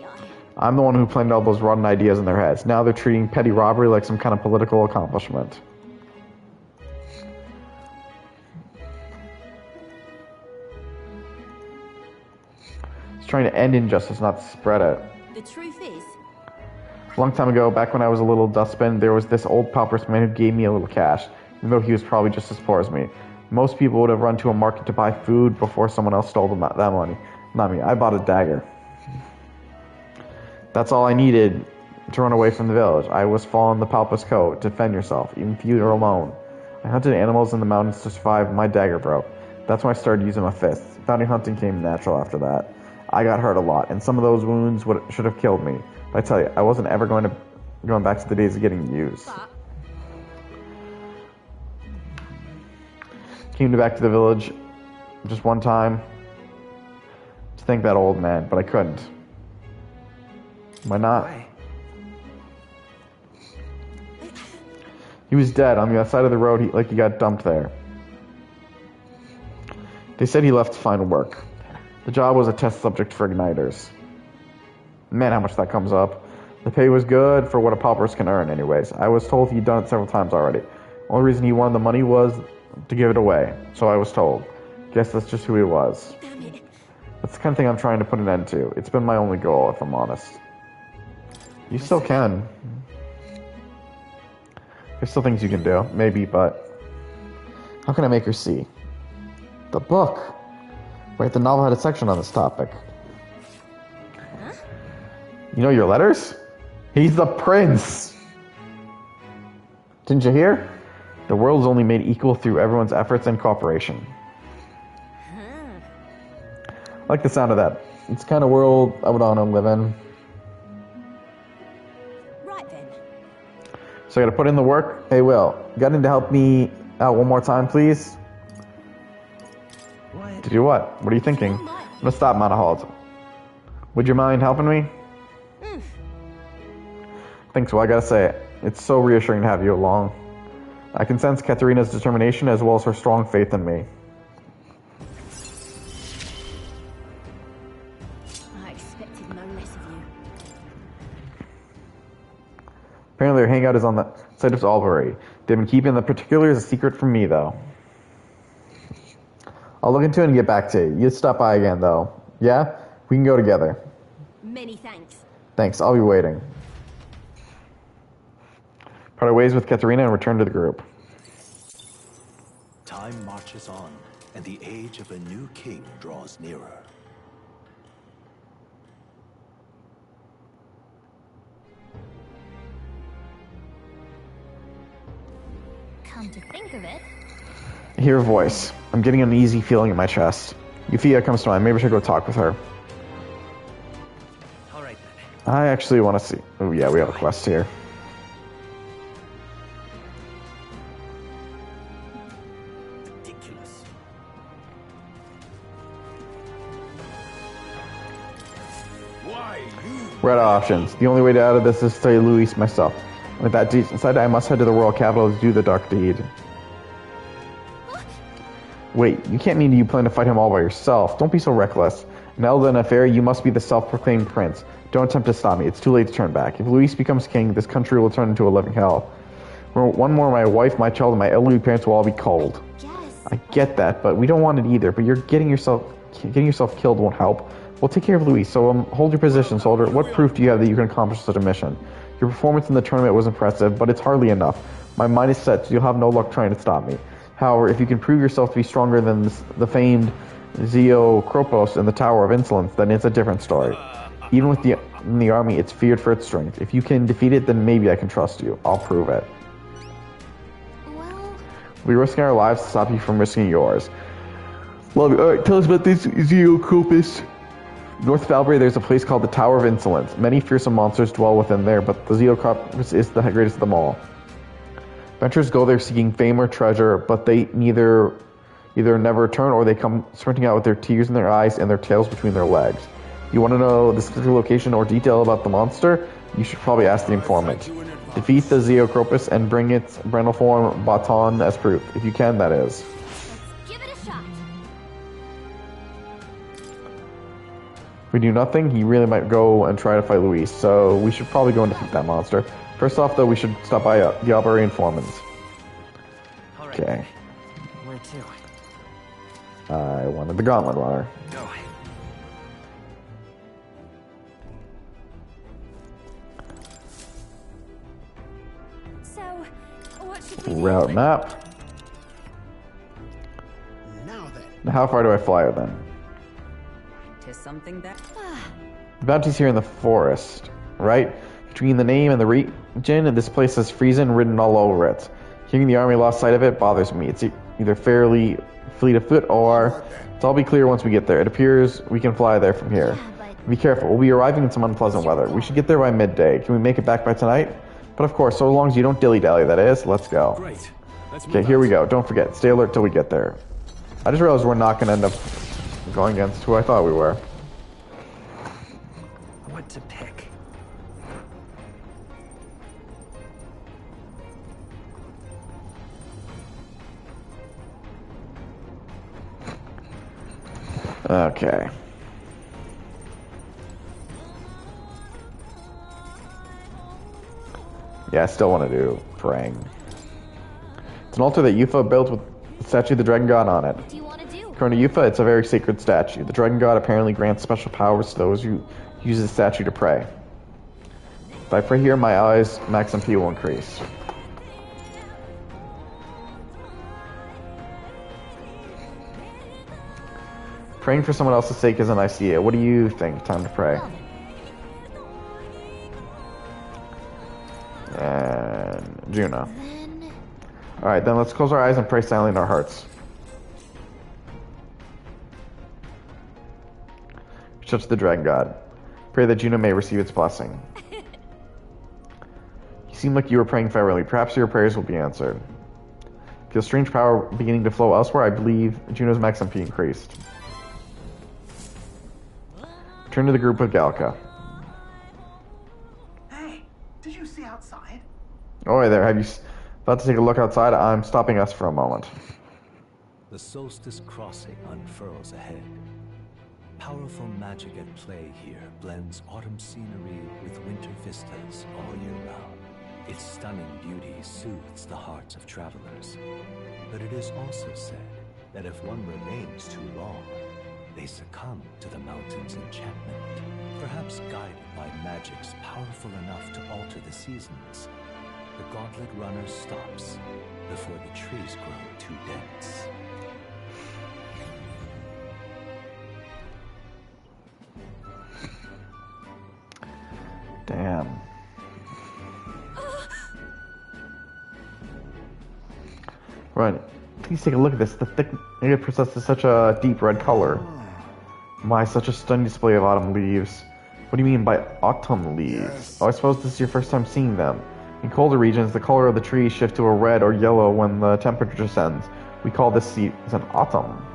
I'm the one who planted all those rotten ideas in their heads. Now they're treating petty robbery like some kind of political accomplishment. It's trying to end injustice, not spread it. the truth is, A long time ago, back when I was a little dustbin, there was this old pauperous man who gave me a little cash, even though he was probably just as poor as me. Most people would have run to a market to buy food before someone else stole that money. Not me. I bought a dagger. That's all I needed to run away from the village. I was following the Palpus code. Defend yourself, even if you are alone. I hunted animals in the mountains to survive. My dagger broke. That's when I started using my fists. Bounty hunting came natural after that. I got hurt a lot, and some of those wounds should have killed me. But I tell you, I wasn't ever going back to the days of getting used. Came back to the village just one time to thank that old man, but I couldn't. Why not? He was dead on the other side of the road, he got dumped there. They said he left to find work. The job was a test subject for igniters. Man, how much that comes up. The pay was good for what a paupers can earn anyways. I was told he'd done it several times already. The only reason he wanted the money was to give it away, so I was told. Guess that's just who he was. That's the kind of thing I'm trying to put an end to. It's been my only goal, if I'm honest. You still can. There's still things you can do, maybe, but How can I make her see? The book. Wait, the novel had a section on this topic. Huh? You know your letters? He's the prince! Didn't you hear? The world is only made equal through everyone's efforts and cooperation. I like the sound of that. It's the kind of world I would want to live in. Right then. So I gotta put in the work. Hey, Will, you got in to help me out one more time, please? What? To do what? What are you thinking? I'm gonna stop Monahald. Would you mind helping me? Thanks, well, I gotta say, it's so reassuring to have you along. I can sense Katerina's determination as well as her strong faith in me. I expected no less of you. Apparently their hangout is on the site of Albury. They've been keeping the particulars a secret from me, though. I'll look into it and get back to you. You stop by again, though. Yeah? We can go together. Many thanks. Thanks, I'll be waiting. Part ways with Katerina and return to the group. Time marches on, and the age of a new king draws nearer. Come to think of it, I hear a voice. I'm getting an uneasy feeling in my chest. Euphia comes to mind. Maybe I should go talk with her. Alright then. I actually want to see... Oh yeah, we have a quest here. Ridiculous. Why you? We're out of options. The only way out of this is to say Luis myself. With that deed inside, I must head to the royal capital to do the dark deed. Wait, you can't mean you plan to fight him all by yourself. Don't be so reckless. In Elda and Affair, you must be the self-proclaimed prince. Don't attempt to stop me. It's too late to turn back. If Luis becomes king, this country will turn into a living hell. One more, my wife, my child, and my elderly parents will all be cold. I get that, but we don't want it either. But you're getting yourself killed won't help. We'll take care of Luis, so hold your position, soldier. What proof do you have that you can accomplish such a mission? Your performance in the tournament was impressive, but it's hardly enough. My mind is set, so you'll have no luck trying to stop me. However, if you can prove yourself to be stronger than the famed Xeocropos in the Tower of Insolence, then it's a different story. Even with in the army, it's feared for its strength. If you can defeat it, then maybe I can trust you. I'll prove it. We're risking our lives to stop you from risking yours. Love you. Alright, tell us about this Xeocropos. North of Albury, there's a place called the Tower of Insolence. Many fearsome monsters dwell within there, but the Xeocropos is the greatest of them all. Adventurers go there seeking fame or treasure, but they either never return or they come sprinting out with their tears in their eyes and their tails between their legs. You want to know the specific location or detail about the monster? You should probably ask the informant. Defeat the Xeocropos and bring its Brennelform baton as proof. If you can, that is. give it a shot. If we do nothing, he really might go and try to fight Luis, so we should probably go and defeat that monster. First off, though, we should stop by the Albury Informants. Okay. Where to? I wanted the Gauntlet Runner. Go. So, what should we do? Route map. Now how far do I fly her then? To something that... The bounty's here in the forest, right? Between the name and the region, this place has Friesen written all over it. Hearing the army lost sight of it bothers me. It's either fairly fleet of foot or... It's all be clear once we get there. It appears we can fly there from here. Be careful, we'll be arriving in some unpleasant weather. We should get there by midday. Can we make it back by tonight? But of course, so long as you don't dilly-dally, that is. Let's go. Great. Okay, here we go. Don't forget, stay alert till we get there. I just realized we're not going to end up going against who I thought we were. What to pick? Okay. Yeah, I still want to do praying. It's an altar that Yufa built with the statue of the dragon god on it. What do you want to do? According to Yufa, it's a very sacred statue. The dragon god apparently grants special powers to those who use the statue to pray. If I pray here, my eyes max MP will increase. Praying for someone else's sake is a nice idea. What do you think? Time to pray. And Juno. Alright, then let's close our eyes and pray silently in our hearts. Touch the dragon god. Pray that Juno may receive its blessing. You seem like you were praying fervently. Perhaps your prayers will be answered. Feel strange power beginning to flow elsewhere. I believe Juno's max MP increased. Turn to the group with Galka. Hey, did you see outside? Oh, hey there. Have you thought to take a look outside? I'm stopping us for a moment. The solstice crossing unfurls ahead. Powerful magic at play here blends autumn scenery with winter vistas all year round. Its stunning beauty soothes the hearts of travelers. But it is also said that if one remains too long, they succumb to the mountain's enchantment. Perhaps guided by magics powerful enough to alter the seasons, the gauntlet runner stops before the trees grow too dense. Damn. Right. Please take a look at this. The thick native possesses such a deep red color. My, such a stunning display of autumn leaves. What do you mean by autumn leaves? Yes. Oh, I suppose this is your first time seeing them. In colder regions, the color of the trees shift to a red or yellow when the temperature descends. We call this season autumn.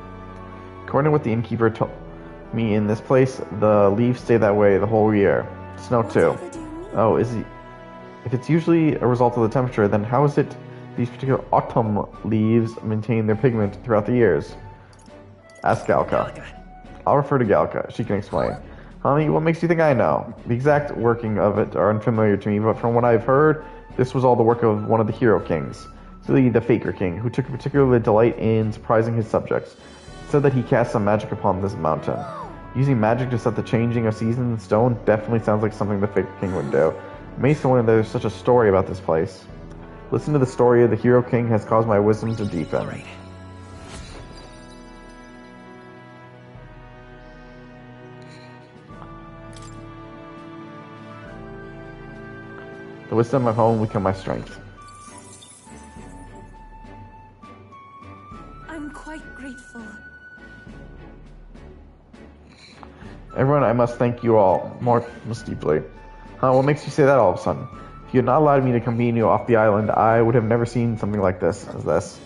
According to what the innkeeper told me in this place, the leaves stay that way the whole year. Snow too. Oh, is it? If it's usually a result of the temperature, then how is it these particular autumn leaves maintain their pigment throughout the years? Ask Galka. I'll refer to Galka. She can explain. Honey, what makes you think I know? The exact working of it are unfamiliar to me, but from what I've heard, this was all the work of one of the hero kings, Silly the Faker King, who took particular delight in surprising his subjects. It said that he cast some magic upon this mountain. Using magic to set the changing of seasons in stone definitely sounds like something the Faker King would do. Amazed to learn there's such a story about this place. Listen to the story of the Hero King has caused my wisdom to deepen. Right. The wisdom of home will become my strength. I'm quite grateful. Everyone, I must thank you all most deeply. What makes you say that all of a sudden? If you had not allowed me to accompany you off the island, I would have never seen something like this as this.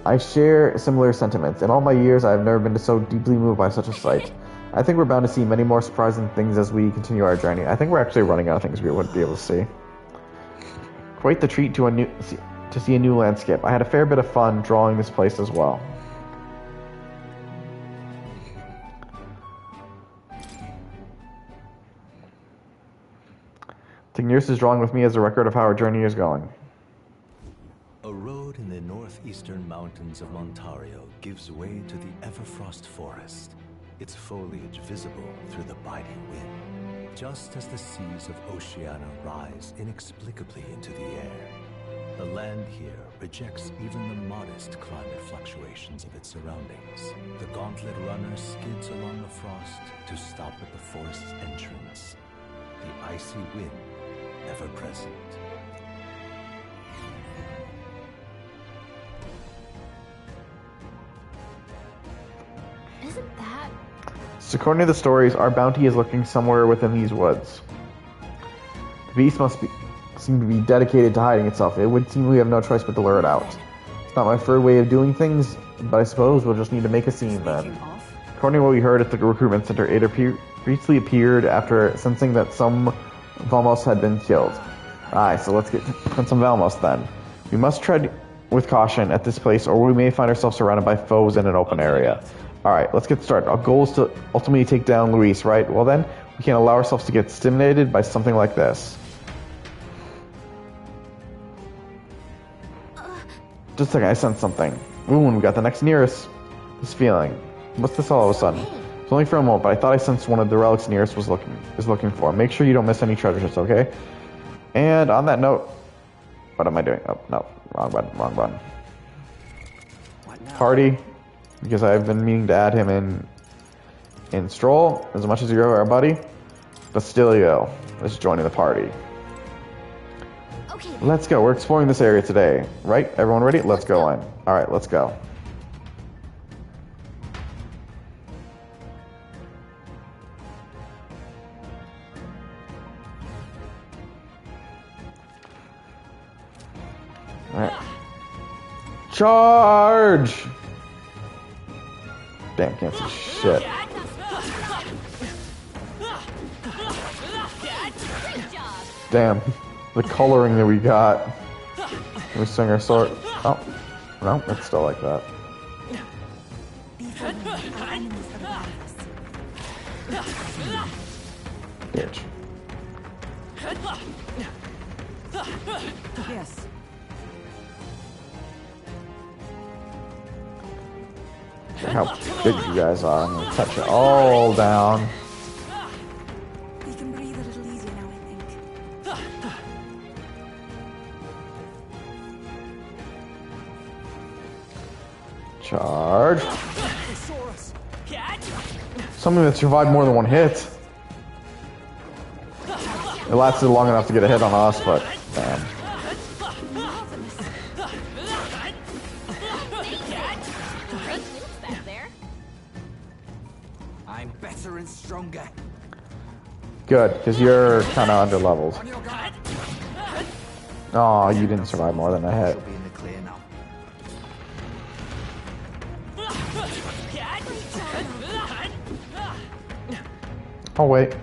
I share similar sentiments. In all my years, I have never been so deeply moved by such a sight. I think we're bound to see many more surprising things as we continue our journey. I think we're actually running out of things we wouldn't be able to see. Quite the treat to see a new landscape. I had a fair bit of fun drawing this place as well. Tigneris is drawing with me as a record of how our journey is going. A road in the northeastern mountains of Montario gives way to the Everfrost Forest, its foliage visible through the biting wind. Just as the seas of Oceania rise inexplicably into the air, the land here rejects even the modest climate fluctuations of its surroundings. The gauntlet runner skids along the frost to stop at the forest's entrance, the icy wind ever present. Isn't that... So according to the stories, our bounty is lurking somewhere within these woods. The beast seem to be dedicated to hiding itself. It would seem we have no choice but to lure it out. It's not my preferred way of doing things, but I suppose we'll just need to make a scene then. According to what we heard at the recruitment center, it briefly appeared after sensing that some Valmos had been killed. Aye, so let's get some Valmos then. We must tread with caution at this place, or we may find ourselves surrounded by foes in an open area. Alright, let's get started. Our goal is to ultimately take down Luis, right? Well then, we can't allow ourselves to get stimulated by something like this. Just a second, I sense something. Ooh, and we got the next nearest. This feeling. What's this all of a sudden? It's only for a moment, but I thought I sensed one of the relics nearest is looking for. Make sure you don't miss any treasures, okay? And on that note, what am I doing? Oh, no. Wrong button. Party. Because I've been meaning to add him in in Stroll, as much as you're our buddy, Bastilio is joining the party. Okay. Let's go. We're exploring this area today. Right? Everyone ready? Let's go in. Alright, let's go. Alright. Charge! Damn, can't see shit. Damn, the coloring that we got. We swing our sword. Oh, no, it's still like that. Bitch. Yes. How big you guys are. I'm gonna touch it all down. We can breathe a little easier now, I think. Charge. Something that survived more than one hit. It lasted long enough to get a hit on us, but damn. I'm better and stronger. Good, because you're kind of under leveled. Oh, you didn't survive more than a hit. Oh, wait. Don't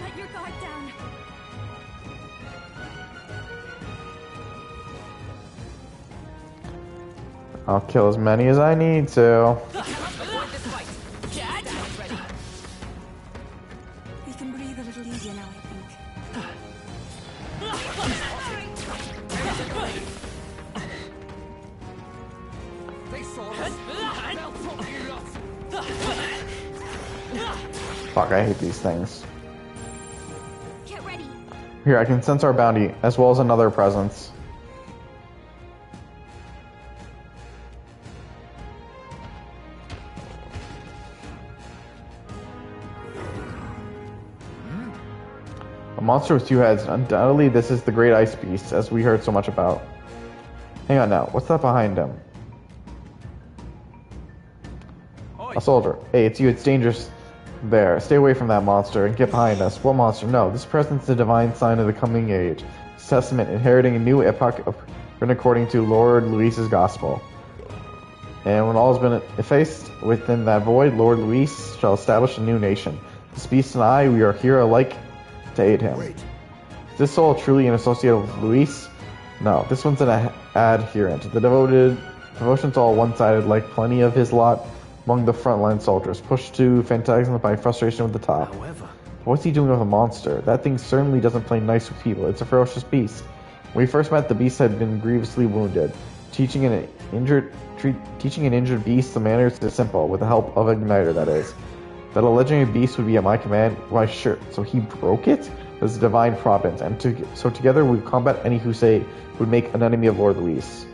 let your guard down. I'll kill as many as I need to. We can breathe a little easier now, I think. Fuck, I hate these things. Get ready. Here, I can sense our bounty, as well as another presence. A monster with two heads. Undoubtedly, this is the great ice beast, as we heard so much about. Hang on now. What's that behind him? A soldier. Hey, it's you. It's dangerous there. Stay away from that monster and get behind us. What monster? No, this presence is a divine sign of the coming age. It's testament inheriting a new epoch written according to Lord Luis's gospel. And when all has been effaced within that void, Lord Luis shall establish a new nation. This beast and I, we are here alike to aid him. Is this soul truly an associate of Luis? No, this one's an adherent. The devotion's all one-sided, like plenty of his lot among the frontline soldiers, pushed to phantasm by frustration with the top. However, What's he doing with a monster? That thing certainly doesn't play nice with people. It's a ferocious beast. When we first met, the beast had been grievously wounded. Teaching an injured beast the manners is simple, with the help of Igniter, that is. That a legendary beast would be at my command? Why, sure. So he broke it? That's divine providence, and so together we combat any who say would make an enemy of Lord Luis.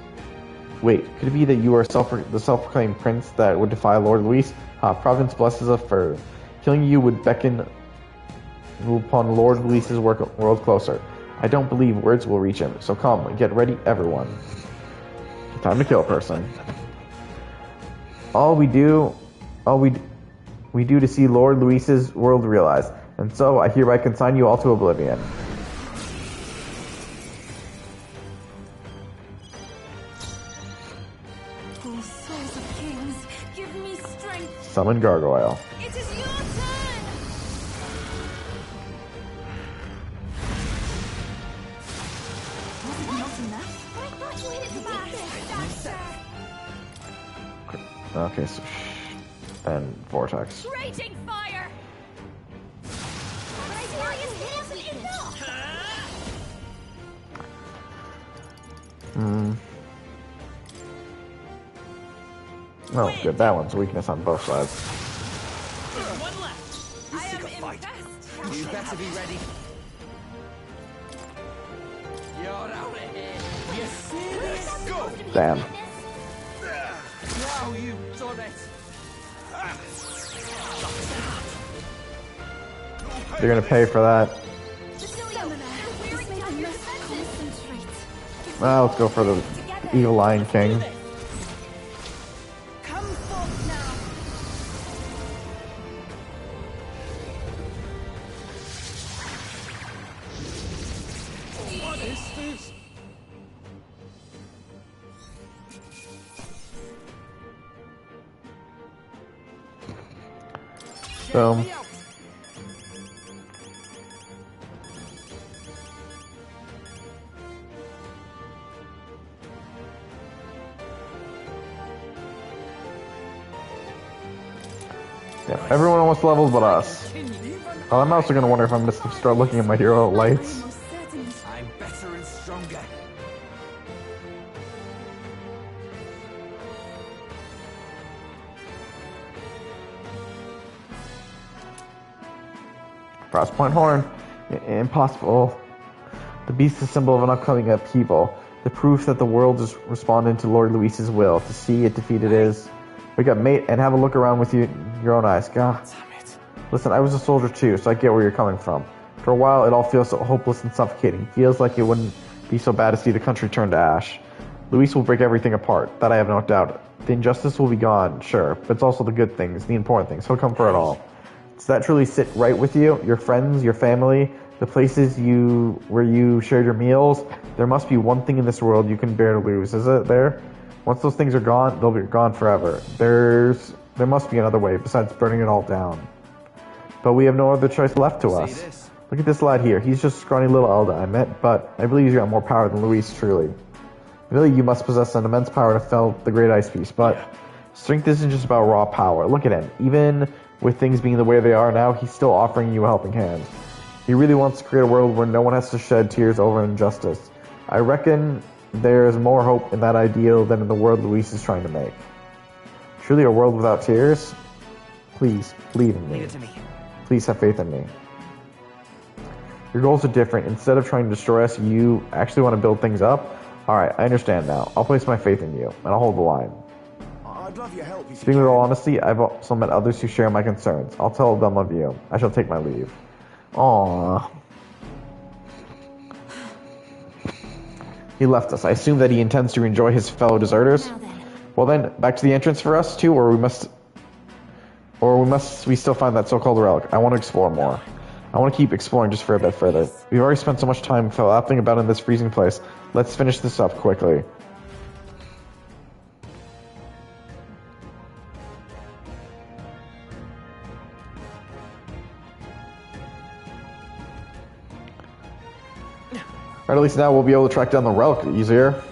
Wait, could it be that you are the self-proclaimed prince that would defy Lord Luis? Providence blesses us for killing you would beckon upon Lord Luis's world closer. I don't believe words will reach him, so come, get ready, everyone. Time to kill a person. All we do to see Lord Luis's world realized, and so I hereby consign you all to oblivion. Oh, souls of kings, give me strength. Summon Gargoyle. It is your turn. Was it not enough? But I thought you hit it fast. Okay, so and Vortex. Raging fire! But I seriously wasn't enough! Oh, good. That one's a weakness on both sides. One left. I am impressed. You better be ready. You're out of here. You see this? Go! Damn. Now you've done it. You're gonna pay for that. Well, let's go for the Evil Lion King. Come forth now. What is this? Boom. Yeah, everyone almost levels but us. Oh, I'm also gonna wonder if I'm gonna start looking at my hero lights. I'm better and stronger. Frostpoint Horn. Impossible. The beast is a symbol of an upcoming upheaval. The proof that the world is responding to Lord Luis's will. To see it defeated is... Wake up, mate, and have a look around with your own eyes. God. Listen, I was a soldier too, so I get where you're coming from. For a while, it all feels so hopeless and suffocating. Feels like it wouldn't be so bad to see the country turn to ash. Luis will break everything apart. That I have no doubt. The injustice will be gone, sure, but it's also the good things, the important things. He'll come for it all. Does that truly sit right with you? Your friends, your family, the places where you shared your meals? There must be one thing in this world you can bear to lose, is it there? Once those things are gone, they'll be gone forever. There must be another way besides burning it all down. But we have no other choice left to us. Look at this lad here. He's just a scrawny little Elda, I admit, but I believe he's got more power than Luis, truly. Really, you must possess an immense power to fell the Great Ice Beast, but strength isn't just about raw power. Look at him. Even with things being the way they are now, he's still offering you a helping hand. He really wants to create a world where no one has to shed tears over injustice. I reckon there's more hope in that ideal than in the world Luis is trying to make. Truly a world without tears? Please, believe in me. Please have faith in me. Your goals are different. Instead of trying to destroy us, you actually want to build things up? Alright, I understand now. I'll place my faith in you, and I'll hold the line. I'd love your help. Speaking with all honesty, I've also met others who share my concerns. I'll tell them of you. I shall take my leave. Aww. He left us. I assume that he intends to enjoy his fellow deserters. Well then, back to the entrance for us too, or we still find that so-called relic. I want to explore more. I want to keep exploring just for a bit further. We've already spent so much time flapping about in this freezing place. Let's finish this up quickly. Or at least now we'll be able to track down the relic easier.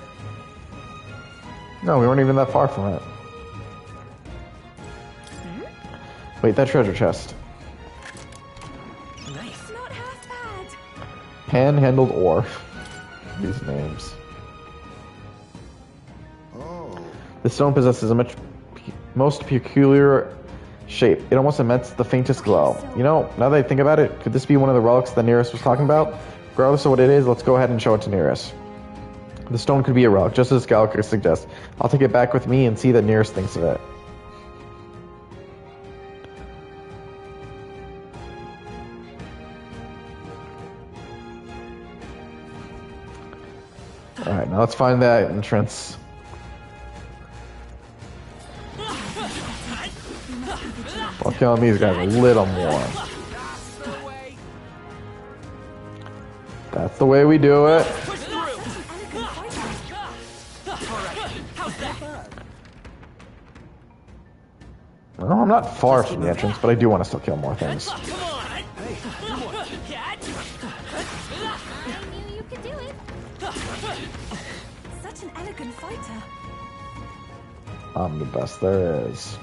No, we weren't even that far from it. Wait, that treasure chest. Nice. Not half bad. Pan-handled ore. These names. Oh. The stone possesses a most peculiar shape. It almost emits the faintest glow. You know, now that I think about it, could this be one of the relics that Nearest was talking about? Regardless of what it is, let's go ahead and show it to Nearest. The stone could be a relic, just as Gallica suggests. I'll take it back with me and see that Nearest thinks of it. Alright, now let's find that entrance. I'll kill these guys a little more. That's the way we do it. Well, I'm not far from the entrance, but I do want to still kill more things. I knew you could do it. Such an elegant fighter. I'm the best there is.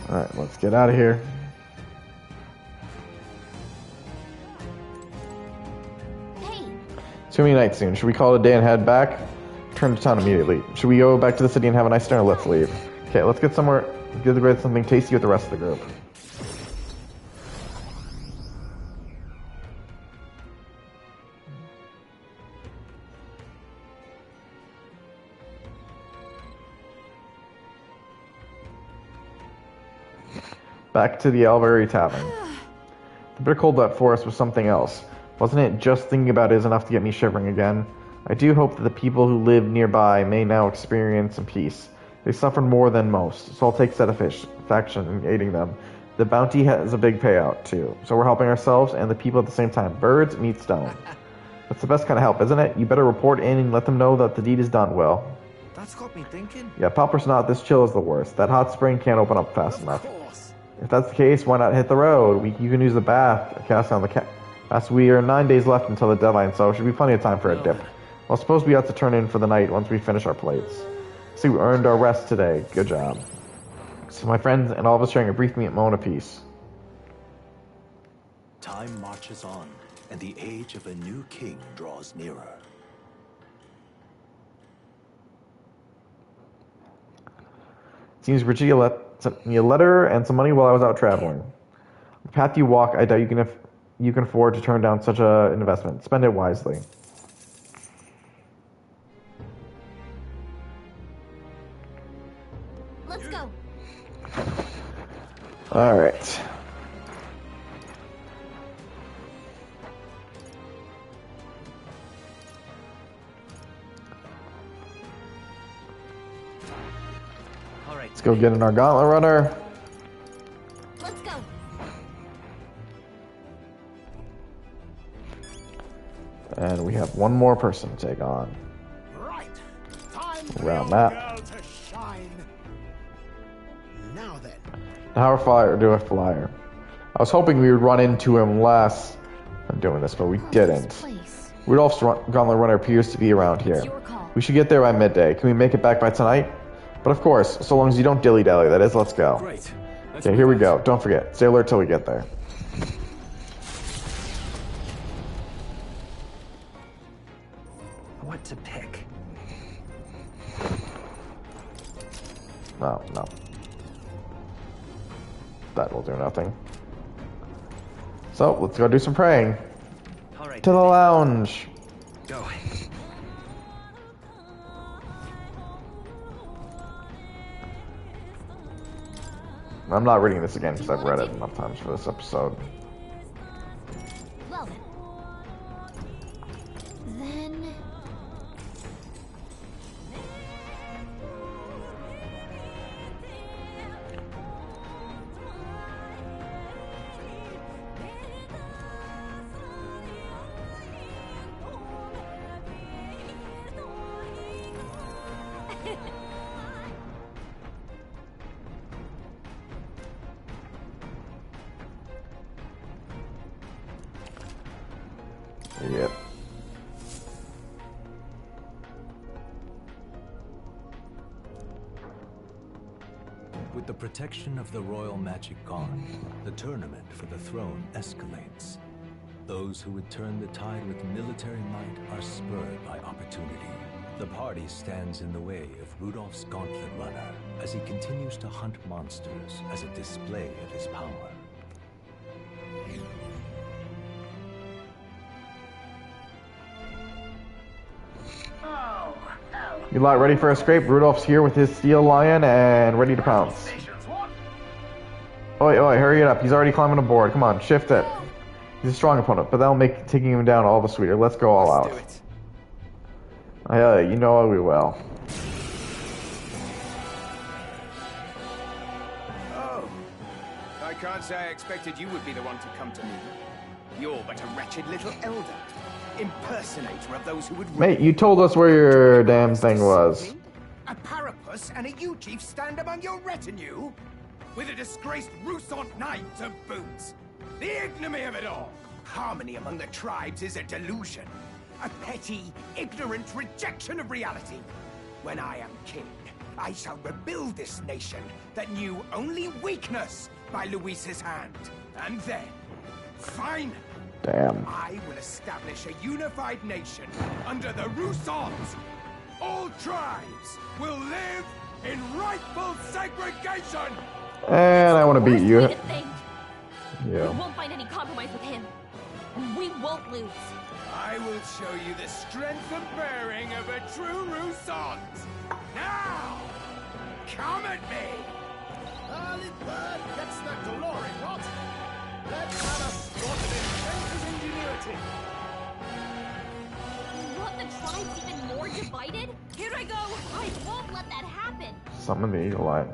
Alright, let's get out of here. It's gonna be night soon. Should we call it a day and head back? Return to town immediately. Should we go back to the city and have a nice dinner? Let's leave. Okay, let's get somewhere. Get something tasty with the rest of the group. Back to the Albury Tavern. The bitter cold that forest was something else. Wasn't it? Just thinking about it is enough to get me shivering again. I do hope that the people who live nearby may now experience some peace. They suffered more than most, so I'll take satisfaction in aiding them. The bounty has a big payout, too, so we're helping ourselves and the people at the same time. Birds meet stone. That's the best kind of help, isn't it? You better report in and let them know that the deed is done well. That's got me thinking. Yeah, Pauper's not. This chill is the worst. That hot spring can't open up fast enough. If that's the case, why not hit the road? You can use the bath, cast on the as we are 9 days left until the deadline, so it should be plenty of time for a dip. Well, suppose we have to turn in for the night once we finish our plates. See, we earned our rest today. Good job. So my friends and all of us sharing a brief moment of peace. Time marches on, and the age of a new king draws nearer. Seems Brigitte sent me a letter and some money while I was out traveling. The path you walk, I doubt you can afford to turn down such an investment. Spend it wisely. Let's go. All right. Let's go get in our gauntlet runner. Let's go. And we have one more person to take on. Right. Time for Around your that. girl to shine. Now then. How do I flyer? I was hoping we would run into him less than doing this, but we didn't. Rudolph's gauntlet runner appears to be around here. We should get there by midday. Can we make it back by tonight? But of course, so long as you don't dilly-dally, that is, let's go. Great. Okay, here we go. Don't forget, stay alert till we get there. What to pick? No. That will do nothing. So, let's go do some praying. All right. To the lounge. Go. I'm not reading this again because I've read it enough times for this episode. Well then. Yep. With the protection of the royal magic gone, the tournament for the throne escalates. Those who would turn the tide with military might are spurred by opportunity. The party stands in the way of Rudolph's gauntlet runner as he continues to hunt monsters as a display of his power. You lot ready for a scrape? Rudolph's here with his steel lion and ready to pounce. Oi, hurry it up. He's already climbing aboard. Come on, shift it. He's a strong opponent, but that'll make taking him down all the sweeter. Let's go all out. You know we will. Oh, I can't say I expected you would be the one to come to me. You're but a wretched little elder, impersonator of those who would... Mate, you told us where your damn thing was. A parapus and a U-chief stand among your retinue? With a disgraced Rousant knight to boot. The ignominy of it all! Harmony among the tribes is a delusion. A petty, ignorant rejection of reality. When I am king, I shall rebuild this nation that knew only weakness by Luis's hand. And then, finally, Damn. I will establish a unified nation under the Rousans. All tribes will live in rightful segregation. And I want to beat you. We Yeah. won't find any compromise with him. And we won't lose. I will show you the strength and bearing of a true Rousans. Now, come at me. Early bird gets the glory, what? Let's have a spot of his ingenuity. Want the tribes even more divided? Here I go! I won't let that happen! Summon the eagle eye.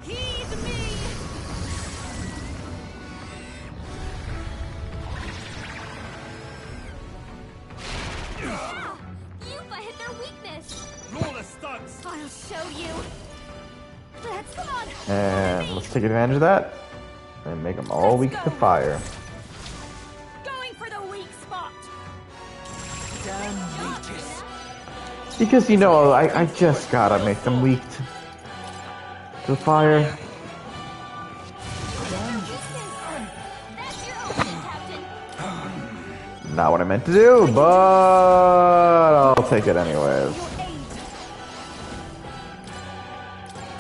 Heed me! Ah! Yuba hit their weakness! Lawless stunts! I'll show you! Let's come on! And let's take advantage of that and make them all weak to fire. Going for the weak spot! Damn leeches. Because, you know, I just gotta make them weak to fire. That's your opening, Captain! Not what I meant to do, but I'll take it anyways.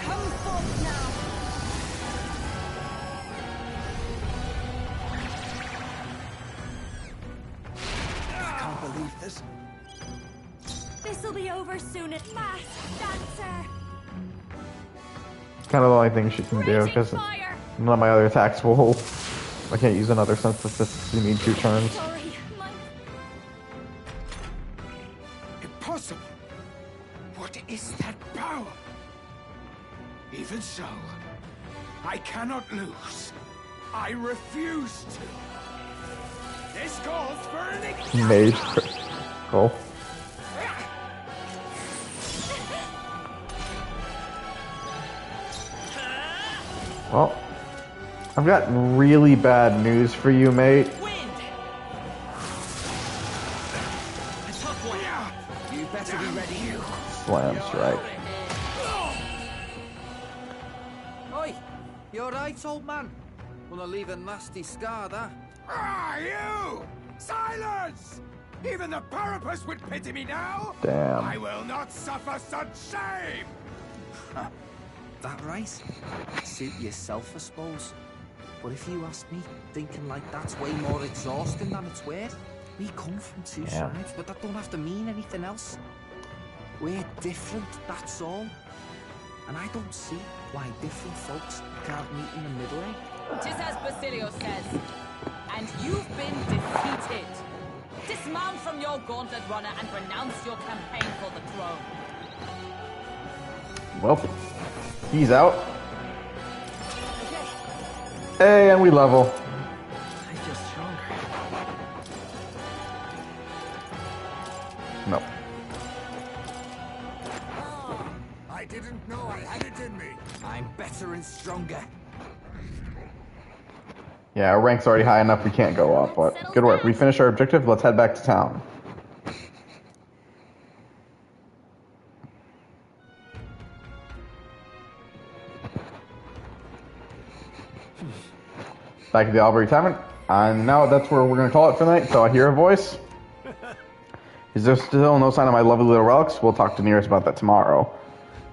Come forth now! I can't believe this. This'll be over soon at last, Dancer! Kind of the only thing she can do, because none of my other attacks will. I can't use another since this you need 2 turns. Sorry, my... Impossible. What is that power? Even so, I cannot lose. I refuse to. This calls for an Mage. Cool. Well, I've got really bad news for you, mate. You better be ready. Slam strike. Oi, you alright, old man? Gonna leave a nasty scar, that. Ah, you! Silence! Even the Parapus would pity me now! Damn. I will not suffer such shame! That right? Suit yourself, I suppose. But if you ask me, thinking like that's way more exhausting than it's worth. We come from 2 Yeah. sides, but that don't have to mean anything else. We're different, that's all. And I don't see why different folks can't meet in the middle, eh? Tis as Basilio says, and you've been defeated. Dismount from your gauntlet runner and renounce your campaign for the throne. Well, he's out. Hey, and we level. I feel stronger. No. I didn't know I had it in me. I'm better and stronger. Yeah, our rank's already high enough we can't go up, but good work. We finished our objective. Let's head back to town. Back at the Albury Tavern. And now that's where we're going to call it for the night. So I hear a voice. Is there still no sign of my lovely little relics? We'll talk to Nearest about that tomorrow.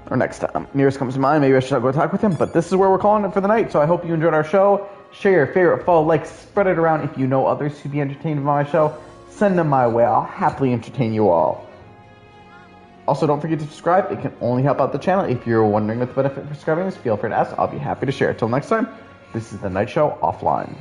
Or next time. Nearest comes to mind. Maybe I should go talk with him. But this is where we're calling it for the night. So I hope you enjoyed our show. Share your favorite, follow, like, spread it around. If you know others who'd be entertained by my show, send them my way. I'll happily entertain you all. Also, don't forget to subscribe. It can only help out the channel. If you're wondering what the benefit of subscribing is, feel free to ask. I'll be happy to share. Till next time, this is the Night Show offline.